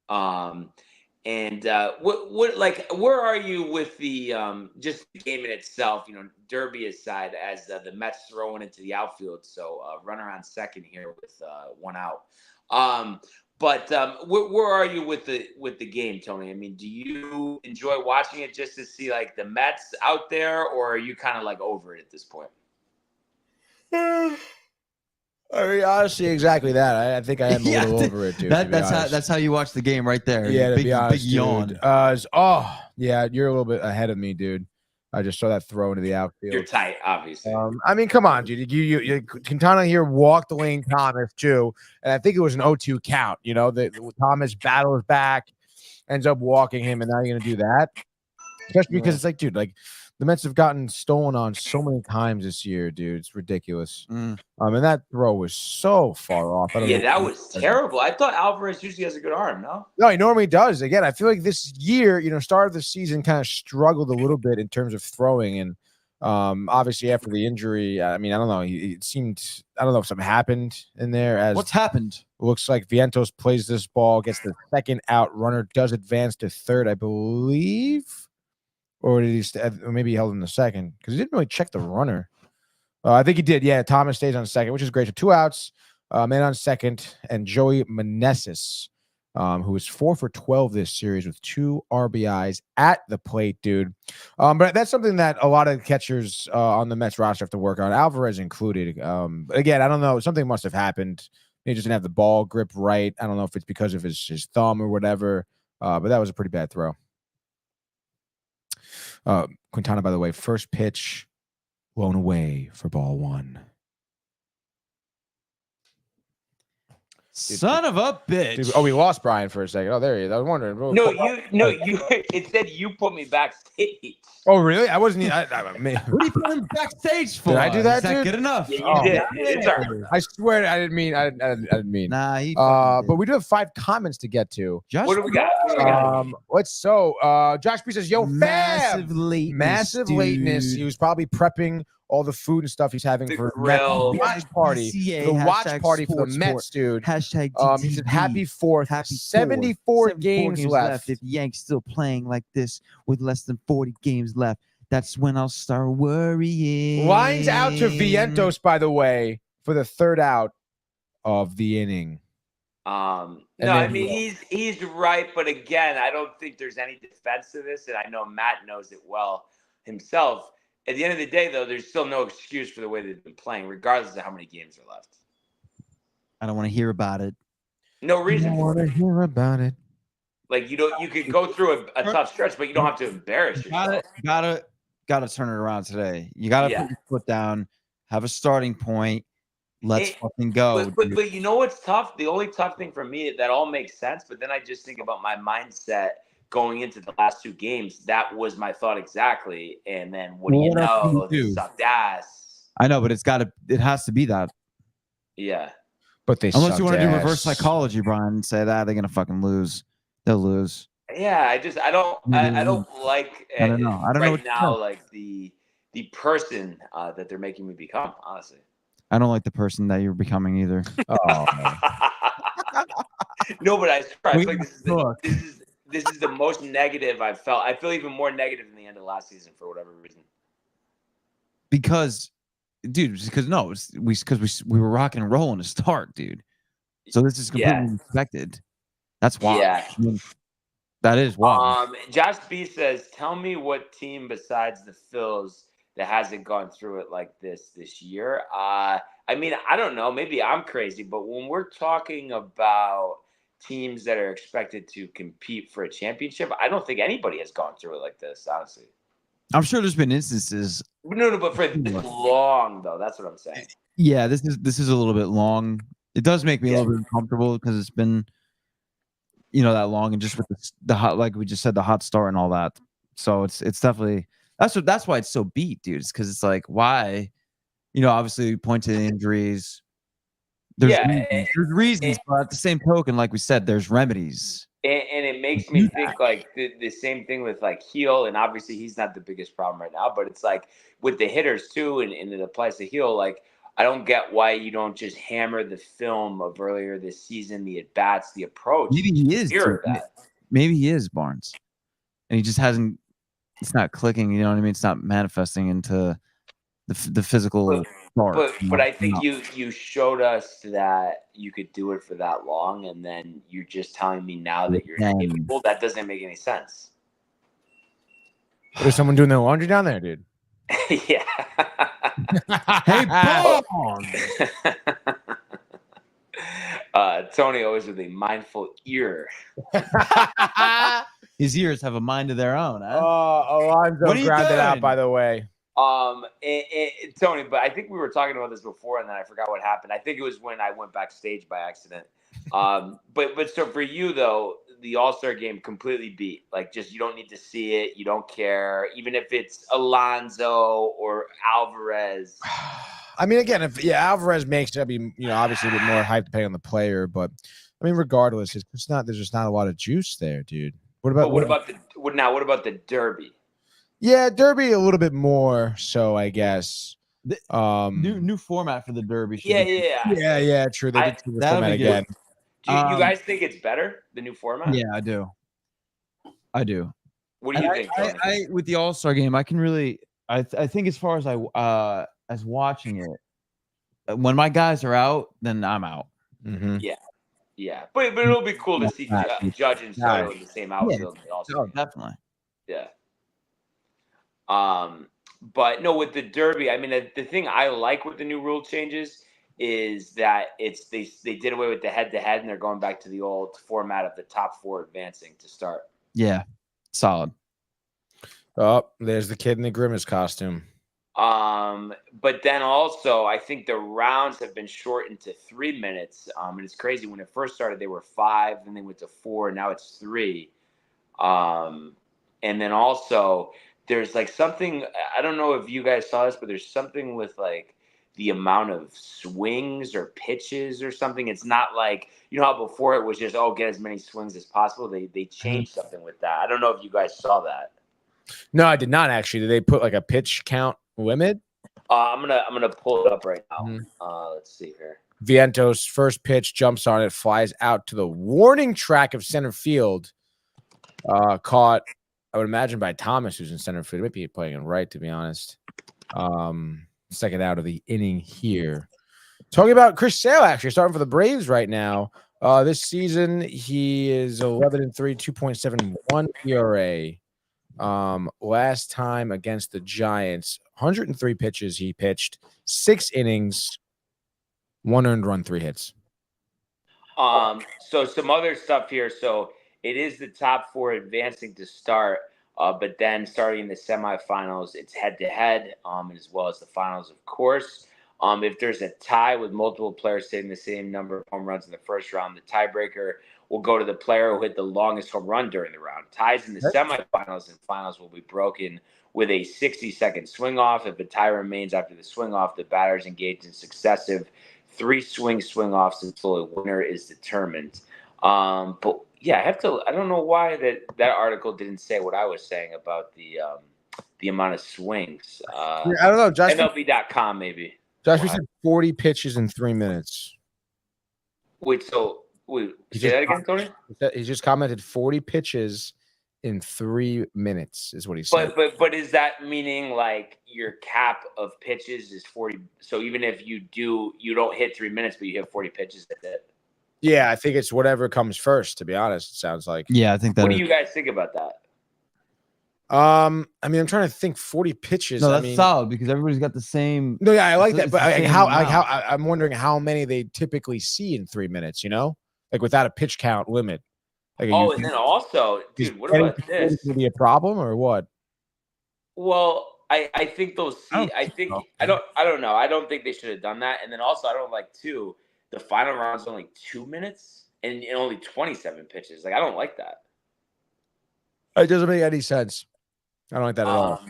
And where are you with the just the game in itself? Derby aside, as the Mets throwing into the outfield, so runner on second here with one out. But where are you with the game, Tony? I mean, do you enjoy watching it just to see like the Mets out there, or are you kind of like over it at this point? I mean, honestly, exactly that. I think I am a little over it, dude. That's how you watch the game right there. Yeah, to big, be honest, big yawn. dude. Yeah, you're a little bit ahead of me, dude. I just saw that throw into the outfield. You're tight, obviously. I mean, come on, dude. You Quintana here walked Lane Thomas too, and I think it was an 0-2 count. Thomas battles back, ends up walking him, and now you're gonna do that, especially because it's like, dude, like the Mets have gotten stolen on so many times this year, dude. It's ridiculous. And that throw was so far off. That was terrible. I thought Alvarez usually has a good arm. No, he normally does. Again, I feel like this year, start of the season kind of struggled a little bit in terms of throwing, and obviously after the injury, I mean, I don't know. It seemed, I don't know if something happened in there. What's happened? Looks like Vientos plays this ball, gets the second out. Runner does advance to third, I believe. Or did he? Or maybe he held in the second because he didn't really check the runner. I think he did. Yeah, Thomas stays on second, which is great. So 2 outs, man on second, and Joey Meneses, who is 4 for 12 this series with 2 RBIs at the plate, dude. But that's something that a lot of catchers on the Mets roster have to work on, Alvarez included. Again, I don't know. Something must have happened. He just didn't have the ball grip right. I don't know if it's because of his thumb or whatever. But that was a pretty bad throw. Quintana, by the way, first pitch blown away for ball 1. Son of a bitch. Dude, we lost Brian for a second. Oh, there he is. I was wondering. You. It said you put me backstage. Oh, really? I wasn't. What are you putting him backstage for? Did I do that, Is that dude? good enough? Yeah, you did. It's all right. I swear I didn't mean. I didn't mean. Nah, but we do have 5 comments to get to. What do we got? Josh B says, "Yo, massive lateness. He was probably prepping all the food and stuff he's having The for grill. watch party, the watch party for the Mets, dude. Hashtag He said, "Happy 4th, Happy 74 games left. If Yanks still playing like this with less than 40 games left, that's when I'll start worrying." Lines out to Vientos, by the way, for the 3rd out of the inning. No, I mean he's right, but again, I don't think there's any defense to this, and I know Matt knows it well himself. At the end of the day, though, there's still no excuse for the way they've been playing, regardless of how many games are left. I don't want to hear about it. No reason for to hear about it. Like you could go through a tough stretch, but you don't have to embarrass yourself. Gotta turn it around today. You gotta put your foot down, have a starting point. Let's fucking go. But you know what's tough? The only tough thing for me, that all makes sense, but then I just think about my mindset going into the last 2 games. That was my thought exactly. And then what do you know? This sucked ass. I know, but it has to be that. Yeah. But they unless you want to do ass. reverse psychology, Brian, and say that they're gonna fucking lose. They'll lose. Yeah, I don't like I don't know. I don't know right now, like the person that they're making me become, honestly. I don't like the person that you're becoming either. Oh. No, but I swear, I feel like this is the most negative I've felt. I feel even more negative than the end of last season for whatever reason. Because we were rocking and rolling to start, dude. So this is completely unexpected. That's why. Yeah. I mean, that is why. Josh B says, "Tell me what team besides the Phils that hasn't gone through it like this year." I mean, I don't know. Maybe I'm crazy, but when we're talking about teams that are expected to compete for a championship, I don't think anybody has gone through it like this, honestly. I'm sure there's been instances. No, but for this long though, that's what I'm saying. Yeah, this is a little bit long. It does make me a little bit uncomfortable because it's been, that long, and just with the hot, like we just said, the hot start and all that. So it's definitely that's why it's so beat, dude. It's because it's like, why, obviously point to the injuries. There's reasons, but at the same token, like we said, there's remedies. And it makes me think like the same thing with like Heel, and obviously he's not the biggest problem right now, but it's like with the hitters too, and it applies to Heel. Like I don't get why you don't just hammer the film of earlier this season, the at bats, the approach. Maybe he is. Mirror that. Maybe he is Barnes, and he just hasn't. It's not clicking. You know what I mean? It's not manifesting into the physical. But I think you showed us that you could do it for that long, and then you're just telling me now that you're capable. That doesn't make any sense. What is someone doing their laundry down there, dude? Yeah. Hey, Barnes. Tony always with a mindful ear. His ears have a mind of their own. Huh? Alonzo What are you grounded out, doing? by the way. Tony, but I think we were talking about this before, and then I forgot what happened. I think it was when I went backstage by accident. But so for you though, the All-Star game completely beat. Like, just you don't need to see it, you don't care, even if it's Alonso or Alvarez. I mean, again, if Alvarez makes it, I'd be obviously a bit more hype depending on the player, but I mean, regardless, it's not. There's just not a lot of juice there, dude. What about the Derby? Yeah, Derby a little bit more. So I guess New format for the Derby. Yeah. True. They did the format again. Do you guys think it's better, the new format? Yeah, I do. What do you think, Tony? I with the All-Star game, I can really. I think as far as as watching it, when my guys are out, then I'm out. Mm-hmm. Yeah. But it'll be cool to see Judge and Soto in the same outfield. Oh, definitely. Yeah. But no, with the Derby, I mean, the thing I like with the new rule changes is that they did away with the head-to-head, and they're going back to the old format of the top 4 advancing to start. Yeah, solid. Oh, there's the kid in the Grimace costume. But then also, I think the rounds have been shortened to 3 minutes. And it's crazy. When it first started, they were 5, then they went to 4, and now it's 3. And then also, there's like something, I don't know if you guys saw this, but there's something with like the amount of swings or pitches or something. It's not like, how before it was just, get as many swings as possible. They changed something with that. I don't know if you guys saw that. No, I did not actually. Did they put like a pitch count limit? I'm gonna pull it up right now. Let's see here. Vientos' first pitch jumps on it, flies out to the warning track of center field. Caught, I would imagine, by Thomas, who's in center field. Maybe playing it right, to be honest. Second out of the inning here. Talking about Chris Sale, actually, starting for the Braves right now. This season, he is 11-3, 2.71 ERA. Last time against the Giants, 103 pitches he pitched, 6 innings, 1 earned run, 3 hits. So some other stuff here. So it is the top 4 advancing to start, but then starting in the semifinals, it's head-to-head, as well as the finals, of course. If there's a tie with multiple players hitting the same number of home runs in the first round, the tiebreaker will go to the player who hit the longest home run during the round. Ties in the semifinals and finals will be broken with a 60-second swing-off. If a tie remains after the swing-off, the batters engage in successive 3 swing-offs until a winner is determined. But yeah, I don't know why that article didn't say what I was saying about the amount of swings. I don't know. MLB.com maybe. Josh, we said 40 pitches in 3 minutes. Wait, say that again, Tony? He just commented 40 pitches in 3 minutes is what he said. But is that meaning like your cap of pitches is 40? So even if you don't hit 3 minutes, but you hit 40 pitches, that's it. Yeah, I think it's whatever comes first, to be honest, it sounds like. Yeah, I think that. What do you guys think about that? I mean, I'm trying to think 40 pitches. No, that's solid because everybody's got the same. No, yeah, I like that. But I'm wondering how many they typically see in 3 minutes, like without a pitch count limit. Like, and then also, dude, what about this? Is it be a problem or what? Well, I think they'll see. I don't know. I don't think they should have done that. And then also, I don't like the final round's only 2 minutes and only 27 pitches. Like, I don't like that. It doesn't make any sense. I don't like that at all.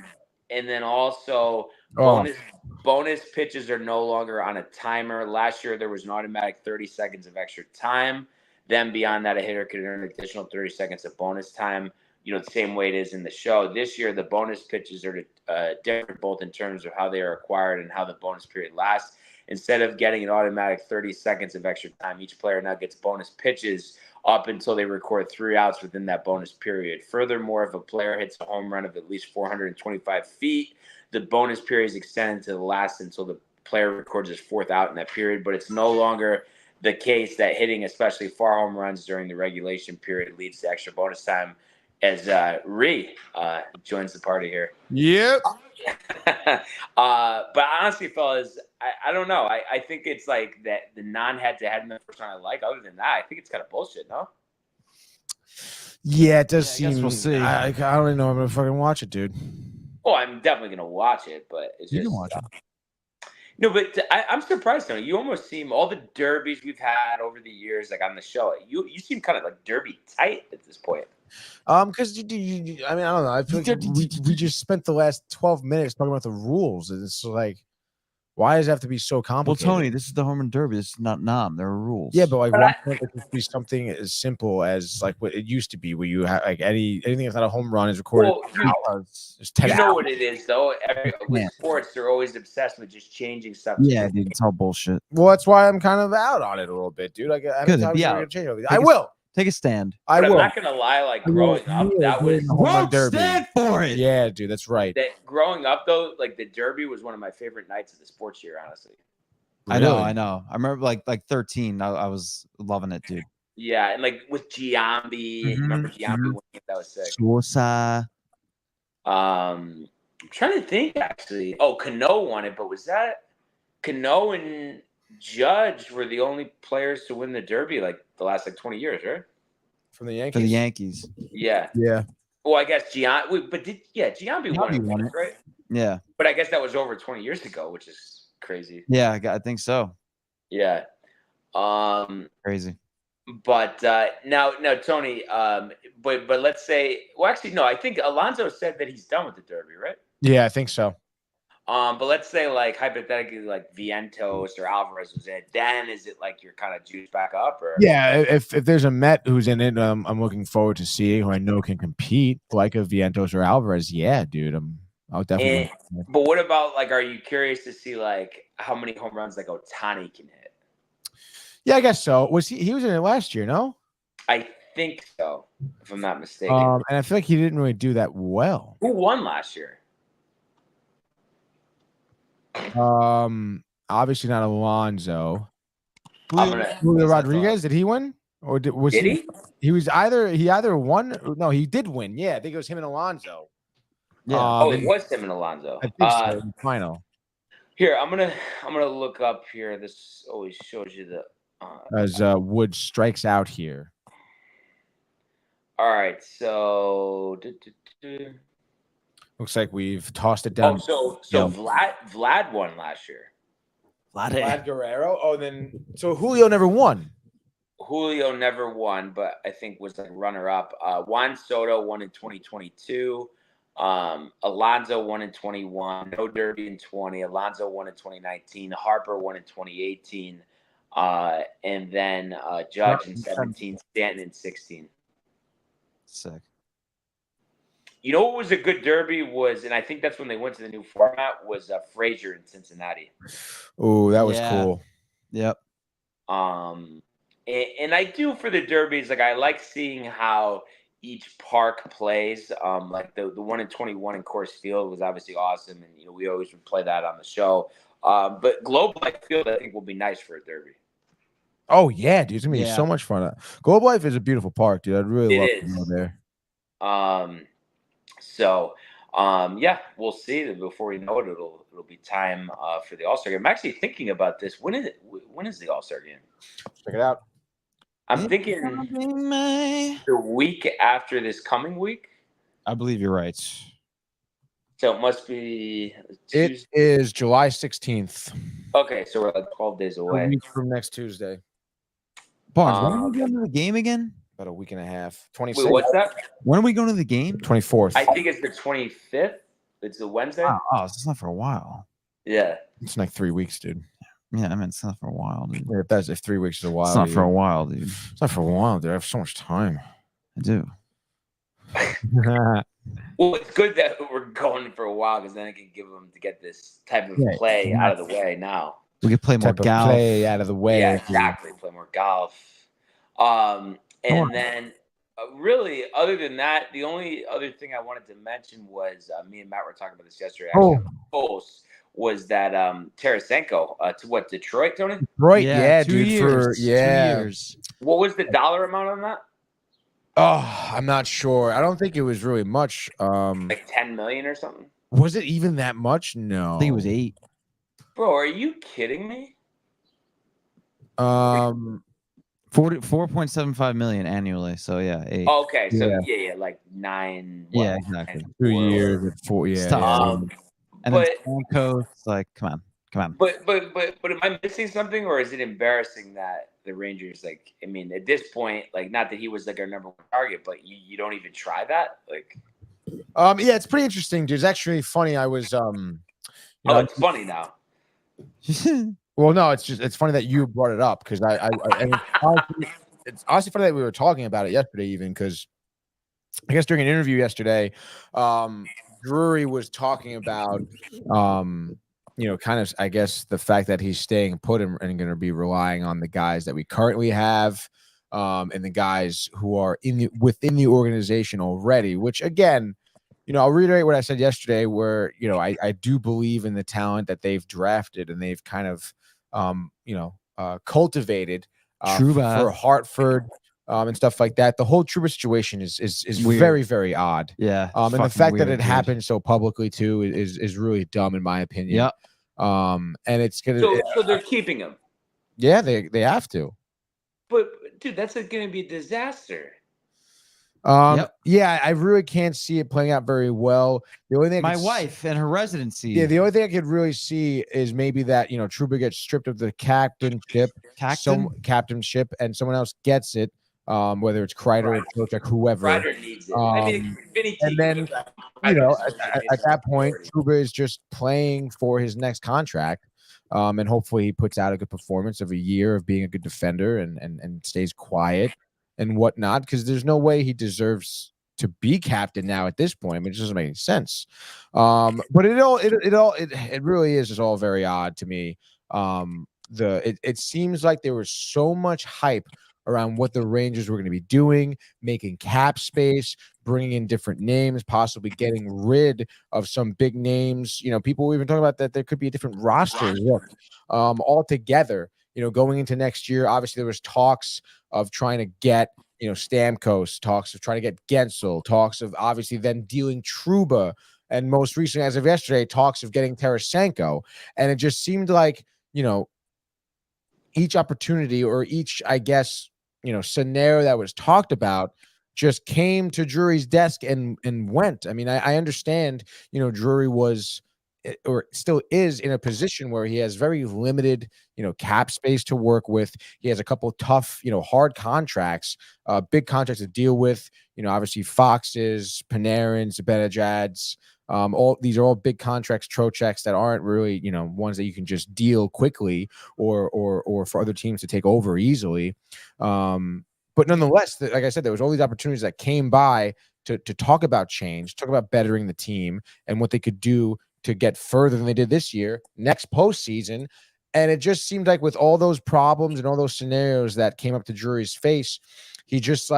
And then also, bonus pitches are no longer on a timer. Last year, there was an automatic 30 seconds of extra time. Then beyond that, a hitter could earn an additional 30 seconds of bonus time. the same way it is in the show. This year, the bonus pitches are different, both in terms of how they are acquired and how the bonus period lasts. Instead of getting an automatic 30 seconds of extra time, each player now gets bonus pitches up until they record 3 outs within that bonus period. Furthermore, if a player hits a home run of at least 425 feet, the bonus period is extended to the last until the player records his 4th out in that period. But it's no longer the case that hitting especially far home runs during the regulation period leads to extra bonus time, as Ree joins the party here. Yep. But honestly, fellas, I don't know. I think it's like that the non-head-to-head in the first round I like. Other than that, I think it's kind of bullshit, no? Yeah, it does I guess seem. we'll see. I don't even know if I'm gonna fucking watch it, dude. Oh, I'm definitely gonna watch it, but it's You just can watch it. no. But I'm surprised, Tony. You almost seem all the derbies we've had over the years, like on the show. You seem kind of like derby tight at this point. Because I mean, I don't know. I feel like we just spent the last 12 minutes talking about the rules, and it's like, why does it have to be so Well, complicated? Tony, this is the home run derby. This is not Nam. There are rules. Yeah, but like, But why can't it just be something as simple as like what it used to be, where you have like anything that's not a home run is recorded. Well, There's 10 you know hours. what it is, though. With Yeah. sports, they're always obsessed with just changing stuff. Yeah, dude, it's all bullshit. Well, that's why I'm kind of out on it a little bit, dude. Like, how many Good, times be are we out. gonna change everything? Take I a- will. Take a stand. I But will. I'm not gonna lie. Like I will. growing up, that was Home run derby. for it. Yeah, dude, that's right. that. Growing up, though, like the derby was one of my favorite nights of the sports year. Honestly. I know. Really? I know. I remember like 13. I was loving it, dude. Yeah, and like with Giambi, remember Giambi winning it? That was sick. Sosa. I'm trying to think actually. Oh, Cano won it, but was that Cano and Judge were the only players to win the Derby like the last like 20 years, right? From the Yankees. For the Yankees. Yeah. Yeah. Well, I guess Giambi won it, won it. right? Yeah. But I guess that was over 20 years ago, which is crazy. Yeah, I think so. Yeah. Crazy. But now Tony, but let's say, well, actually, no, I think Alonso said that he's done with the Derby, right? Yeah, I think so. But let's say, like, hypothetically, like Vientos or Alvarez was in it, then is it like you're kind of juiced back up? Or Yeah, if there's a Met who's in it, I'm looking forward to seeing who I know can compete, like a Vientos or Alvarez. Yeah, dude, I'll definitely. But what about, like, are you curious to see, like, how many home runs, like, Ohtani can hit? Yeah, I guess so. Was he was in it last year? No, I think so, if I'm not mistaken. and I feel like he didn't really do that well. Who won last year? Obviously not Alonso. I'm gonna- Julio Rodriguez, did he win? Or was Did he? he? He either won. No, he did win. Yeah, I think it was him and Alonso. Yeah. Oh, it was him and Alonso. I think so. In the final. Here, I'm gonna look up here. This always shows you the. As Wood strikes out here. All right, so. Looks like we've tossed it Oh, down. so Yeah. Vlad won last year. Vlad Guerrero. Oh, then so Julio never won. Julio never won, but I think was like runner up. Juan Soto won in 2022. Alonso won in 21. No Derby in 20. Alonso won in 2019. Harper won in 2018. And then Judge in 17. Stanton in 16. Sick. You know what was a good Derby was, and I think that's when they went to the new format, was Frazier in Cincinnati. Oh, that was Yeah. cool. Yep. And I do for the Derbies, like I like seeing how each park plays. Like the one in 21 in Coors Field was obviously awesome, and we always would play that on the show. But Globe Life Field, I think, will be nice for a Derby. Oh yeah, dude, it's gonna be Yeah. so much fun. Globe Life is a beautiful park, dude. I'd really It love is. to go there. So yeah, we'll see. Before we know it, it'll be time for the All-Star game. I'm actually thinking about this. When is it? When is the All-Star game? Check it out. I'm thinking the week after this coming week. I believe you're right. So it must be It Tuesday. is July 16th. Okay, so we're like 12 days A away. week from next Tuesday. Barnes, when are we going to the game again? About a week and a half. Wait, 26th. what's that? When are we going to the game? 24th. I think it's the 25th. It's a Wednesday. Oh, it's not for a while. Yeah. It's like 3 weeks, dude. Yeah, I mean, it's not for a while, dude. If 3 weeks is a while. It's not for a dude. while, dude. It's not for a while, dude. I have so much time. I do. Well, it's good that we're going for a while because then I can give them to get this type of Right. play out of the way now. We could play more Type of golf. play out of the way. Yeah, exactly. Play more golf. And then, really, other than that, the only other thing I wanted to mention was me and Matt were talking about this yesterday. Actually, on the post was that Tarasenko to what Detroit, Tony? Right. Yeah, 2 dude. years. 2 Yeah. years. What was the dollar amount on that? Oh, I'm not sure. I don't think it was really much. Like 10 million or something? Was it even that much? No. I think it was 8. Bro, are you kidding me? 4.75 million annually. So yeah, 8. Okay, so Yeah. yeah, like 9. Yeah, exactly. 2 years at 4. Yeah. Stop. Yeah. And But then Stamkos, like, come on. But am I missing something, or is it embarrassing that the Rangers, like, I mean, at this point, like, not that he was like our number 1 target, but you don't even try that, like. Yeah, it's pretty interesting, dude. It's actually funny. I was It's funny now. well, no, it's funny that you brought it up because and it's honestly funny that we were talking about it yesterday, even because I guess during an interview yesterday, Drury was talking about kind of, I guess, the fact that he's staying put and going to be relying on the guys that we currently have, and the guys who are within the organization already, which again, I'll reiterate what I said yesterday, where, I do believe in the talent that they've drafted and they've kind of, cultivated for Hartford, and stuff like that. The whole Trouba situation is very, very odd. Yeah. And the fact that it happened so publicly too is really dumb in my opinion. Yeah. And it's gonna. So they're keeping him. Yeah, they have to. But dude, that's going to be a disaster. Yeah, I really can't see it playing out very well. The only thing my wife and her residency. Yeah, the only thing I could really see is maybe that Trouba gets stripped of the captainship, and someone else gets it. Whether it's Kreider or Trocheck, whoever. Kreider needs it. I mean, Vinny and then at that point, Trouba is just playing for his next contract. And hopefully he puts out a good performance of a year of being a good defender and stays quiet and whatnot, because there's no way he deserves to be captain now at this point. I mean, it doesn't make any sense. But it really is just all very odd to me. It seems like there was so much hype around what the Rangers were going to be doing, making cap space, bringing in different names, possibly getting rid of some big names. People were even talking about that there could be a different roster look altogether. Going into next year, obviously there was talks of trying to get, Stamkos, talks of trying to get Gensel, talks of obviously then dealing Trouba, and most recently, as of yesterday, talks of getting Tarasenko. And it just seemed like, each opportunity or each, I guess, scenario that was talked about just came to Drury's desk and went. I mean, I understand, Drury was or still is in a position where he has very limited, cap space to work with. He has a couple tough, hard contracts, big contracts to deal with, obviously Foxes, Panarins, Zibanejads. All these are all big contracts, Trochecks that aren't really, ones that you can just deal quickly or for other teams to take over easily. But nonetheless, like I said, there was all these opportunities that came by to talk about change, talk about bettering the team and what they could do to get further than they did this year, next postseason. And it just seemed like with all those problems and all those scenarios that came up to Drury's face, he just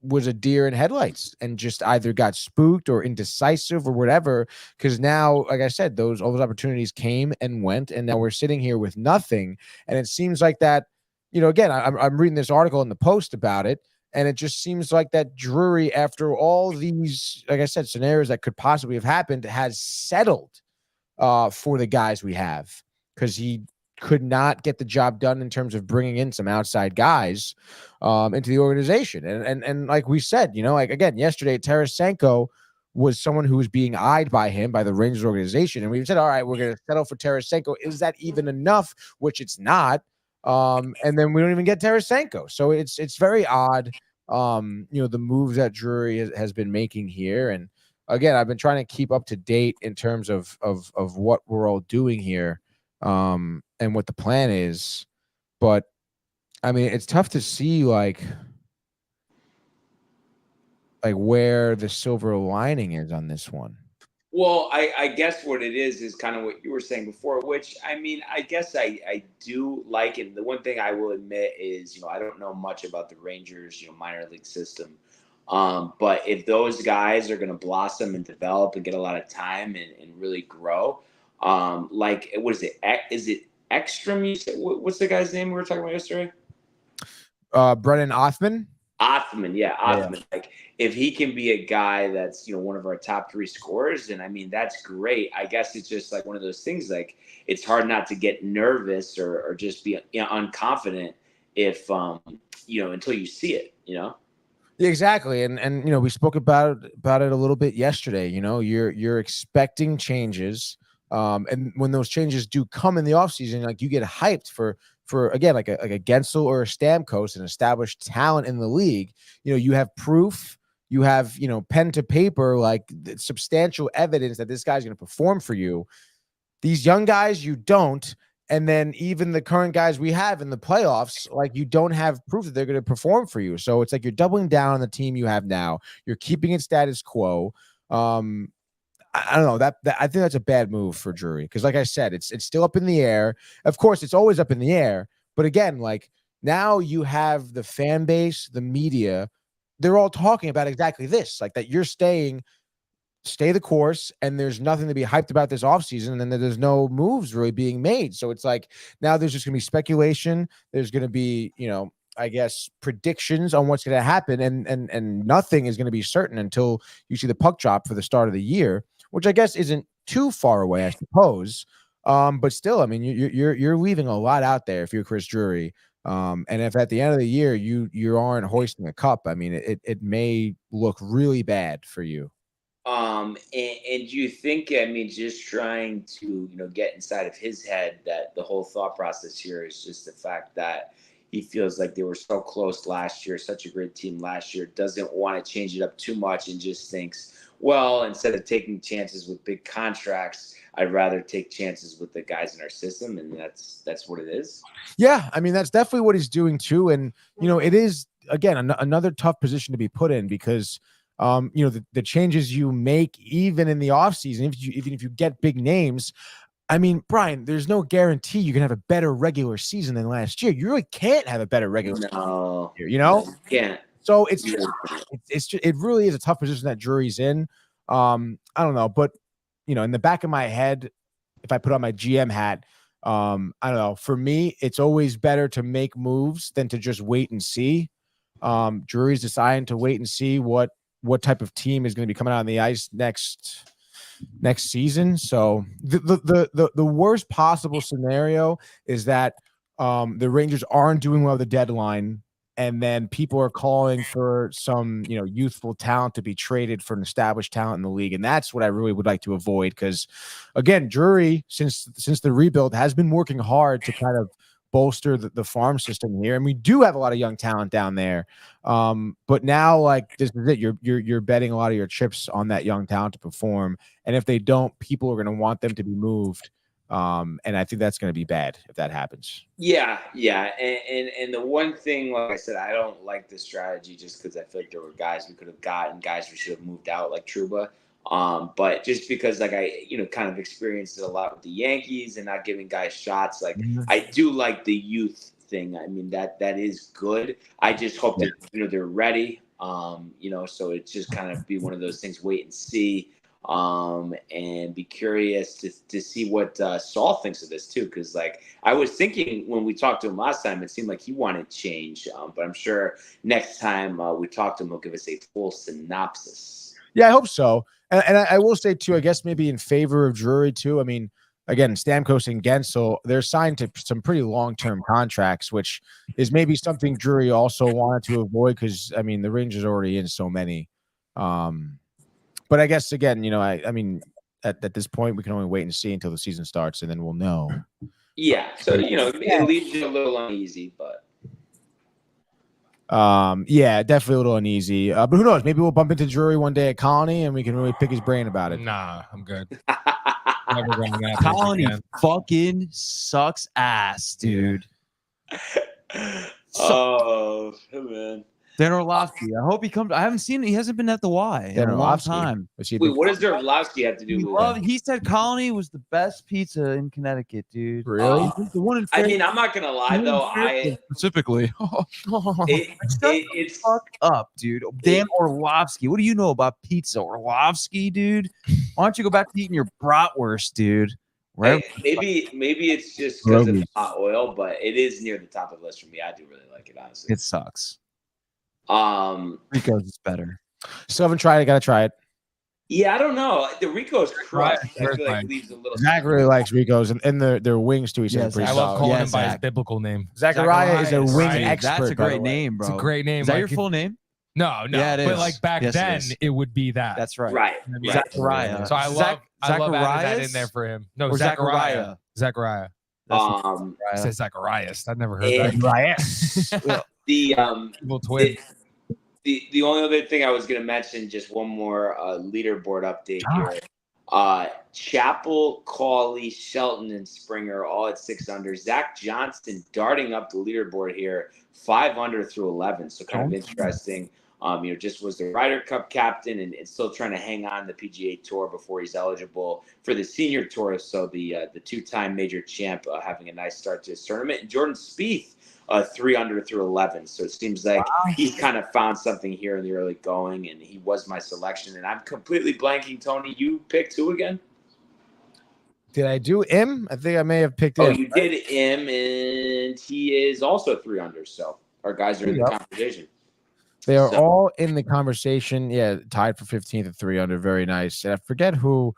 was a deer in headlights and just either got spooked or indecisive or whatever. Because now, like I said, all those opportunities came and went, and now we're sitting here with nothing. And it seems like that, again, I'm reading this article in the Post about it, and it just seems like that Drury, after all these, like I said, scenarios that could possibly have happened, has settled for the guys we have, because he could not get the job done in terms of bringing in some outside guys into the organization. And like we said, again, yesterday, Tarasenko was someone who was being eyed by the Rangers organization. And we said, all right, we're going to settle for Tarasenko. Is that even enough? Which it's not. And then we don't even get Tarasenko. So it's very odd, the moves that Drury has been making here. And again, I've been trying to keep up to date in terms of what we're all doing here, and what the plan is. But I mean, it's tough to see, like where the silver lining is on this one. Well, I guess what it is kind of what you were saying before, which I mean, I guess I do like it. The one thing I will admit is, I don't know much about the Rangers, minor league system. But if those guys are going to blossom and develop and get a lot of time and really grow, like, what is it? Is it Ekstrom? You said, what's the guy's name we were talking about yesterday? Brennan Othman. Othman, yeah, Othman. Like, if he can be a guy that's one of our top 3 scorers, then I mean that's great. I guess it's just like one of those things. Like, it's hard not to get nervous or just be unconfident if until you see it. Yeah, exactly, and we spoke about it a little bit yesterday. You're expecting changes, and when those changes do come in the offseason, like, you get hyped for again, like a Gensel or a Stamkos, an established talent in the league. You have proof, you have pen to paper, like substantial evidence that this guy's going to perform for you. These young guys, you don't. And then even the current guys we have in the playoffs, like, you don't have proof that they're going to perform for you. So it's like you're doubling down on the team you have now. You're keeping it status quo. I don't know, that I think that's a bad move for Drury, because like I said, it's still up in the air. Of course, it's always up in the air. But again, like, now you have the fan base, the media, they're all talking about exactly this, like, that you're stay the course, and there's nothing to be hyped about this offseason, and then there's no moves really being made. So it's like, now there's just going to be speculation. There's going to be, I guess, predictions on what's going to happen, and nothing is going to be certain until you see the puck drop for the start of the year, which I guess isn't too far away, I suppose. But still, I mean, you're leaving a lot out there if you're Chris Drury. And if at the end of the year you aren't hoisting a cup, I mean, it may look really bad for you. And you think, I mean, just trying to, get inside of his head, that the whole thought process here is just the fact that he feels like they were so close last year, such a great team last year, doesn't want to change it up too much, and just thinks, well, instead of taking chances with big contracts, I'd rather take chances with the guys in our system, and that's what it is. Yeah, I mean, that's definitely what he's doing too, and it is, again, another tough position to be put in, because the changes you make, even in the offseason, even if you get big names, I mean, Brian, there's no guarantee you can have a better regular season than last year. You really can't have a better regular season No, year, No, you can't. So it really is a tough position that Drury's in. I don't know, but in the back of my head, if I put on my GM hat, I don't know. For me, it's always better to make moves than to just wait and see. Drury's deciding to wait and see what type of team is going to be coming out on the ice next season. So the worst possible scenario is that the Rangers aren't doing well at the deadline, and then people are calling for some youthful talent to be traded for an established talent in the league, and that's what I really would like to avoid, because again, Drury, since the rebuild, has been working hard to kind of bolster the farm system here, and we do have a lot of young talent down there. But now, like, this is it. You're betting a lot of your chips on that young talent to perform, and if they don't, people are going to want them to be moved. And I think that's going to be bad if that happens. Yeah. And the one thing, like I said, I don't like this strategy just because I feel like there were guys we could have gotten, guys we should have moved out, like Trouba. But just because, like, I, kind of experienced it a lot with the Yankees and not giving guys shots, like, I do like the youth thing. I mean, that is good. I just hope that, they're ready. So it's just kind of be one of those things, wait and see. And be curious to see what Saul thinks of this too, because, like, I was thinking when we talked to him last time, it seemed like he wanted change, but I'm sure next time we talk to him, he'll give us a full synopsis. Yeah, I hope so. And I will say too, I guess maybe in favor of Drury too. I mean, again, Stamkos and Gensel, they're signed to some pretty long-term contracts, which is maybe something Drury also wanted to avoid, because I mean, the Rangers are already in so many. But I guess, again, I mean, at this point, we can only wait and see until the season starts, and then we'll know. Yeah. So, it leaves you a little uneasy, but. Yeah, definitely a little uneasy. But who knows? Maybe we'll bump into Drury one day at Colony, and we can really pick his brain about it. Nah, I'm good. Never going that Colony fucking sucks ass, dude. Oh, man. Dan Orlovsky. I hope he comes. I haven't seen it. He hasn't been at the Y in a long Orlovsky. time. Wait, what does Orlovsky have to do with it? He said Colony was the best pizza in Connecticut, dude. Really? The one in I mean, I'm not gonna lie though. specifically. It's Fuck up, dude. Dan Orlovsky. What do you know about pizza, Orlovsky, dude? Why don't you go back to eating your bratwurst, dude? Right? Maybe it's just because of hot oil, but it is near the top of the list for me. I do really like it, honestly. It sucks. Rico's is better. Still haven't tried it. Gotta try it. Yeah, I don't know. The Rico's crust, I feel like leaves a little. Zach really likes Rico's and their wings too. He said pretty I love solid. calling him by his biblical name. Zachariah is a wing expert. That's a great name, bro. It's a great name. Is that your full name? No. Yeah, it but is. like back Yes, it then, is. it would be that. That's right. Right. Zachariah. So I love adding that in there for him. No, Or Zachariah. Zachariah. Um, It says Zacharias. I've never heard that. the twin. The only other thing I was going to mention, just one more leaderboard update here. Chappell, Cawley, Shelton, and Springer all at 6 under. Zach Johnson darting up the leaderboard here, 5 under through 11. So kind of interesting. Just was the Ryder Cup captain and still trying to hang on the PGA Tour before he's eligible for the Senior Tour. So the two-time major champ having a nice start to his tournament. And Jordan Spieth, 3 under through 11. So it seems like he's kind of found something here in the early going, and he was my selection. And I'm completely blanking. Tony, you picked who again? Did I do him? I think I may have picked him. Oh, you did him, and he is also 3 under. So our guys are in the conversation. They are all in the conversation. Yeah, tied for 15th at 3 under. Very nice. And I forget who.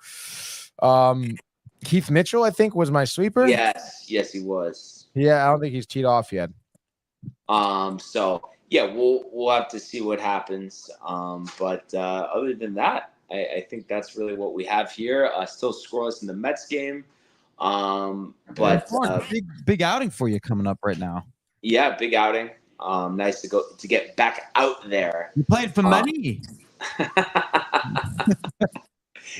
Keith Mitchell, I think, was my sweeper. Yes, he was. Yeah, I don't think he's teed off yet. So yeah, we'll have to see what happens. But other than that, I think that's really what we have here. Still scoreless in the Mets game. But big outing for you coming up right now. Yeah, big outing. Nice to get back out there. You playing for money?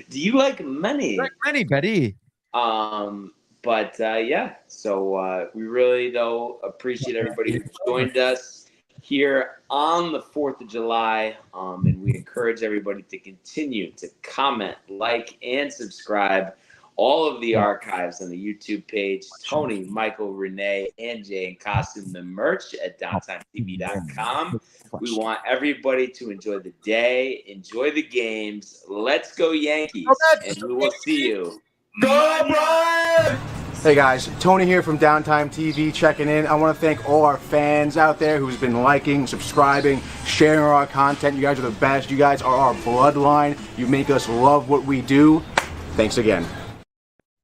Do you like money? Like money, Betty. But yeah, so we really though appreciate everybody who joined us here on the 4th of July. And we encourage everybody to continue to comment, like, and subscribe. All of the archives on the YouTube page, Tony, Michael, Renee, and Jay and Costume, the merch at downtimetv.com. We want everybody to enjoy the day, enjoy the games. Let's go Yankees, and we will see you. Go Brian! Hey guys, Tony here from Downtime TV checking in. I want to thank all our fans out there who's been liking, subscribing, sharing our content. You guys are the best. You guys are our bloodline. You make us love what we do. Thanks again.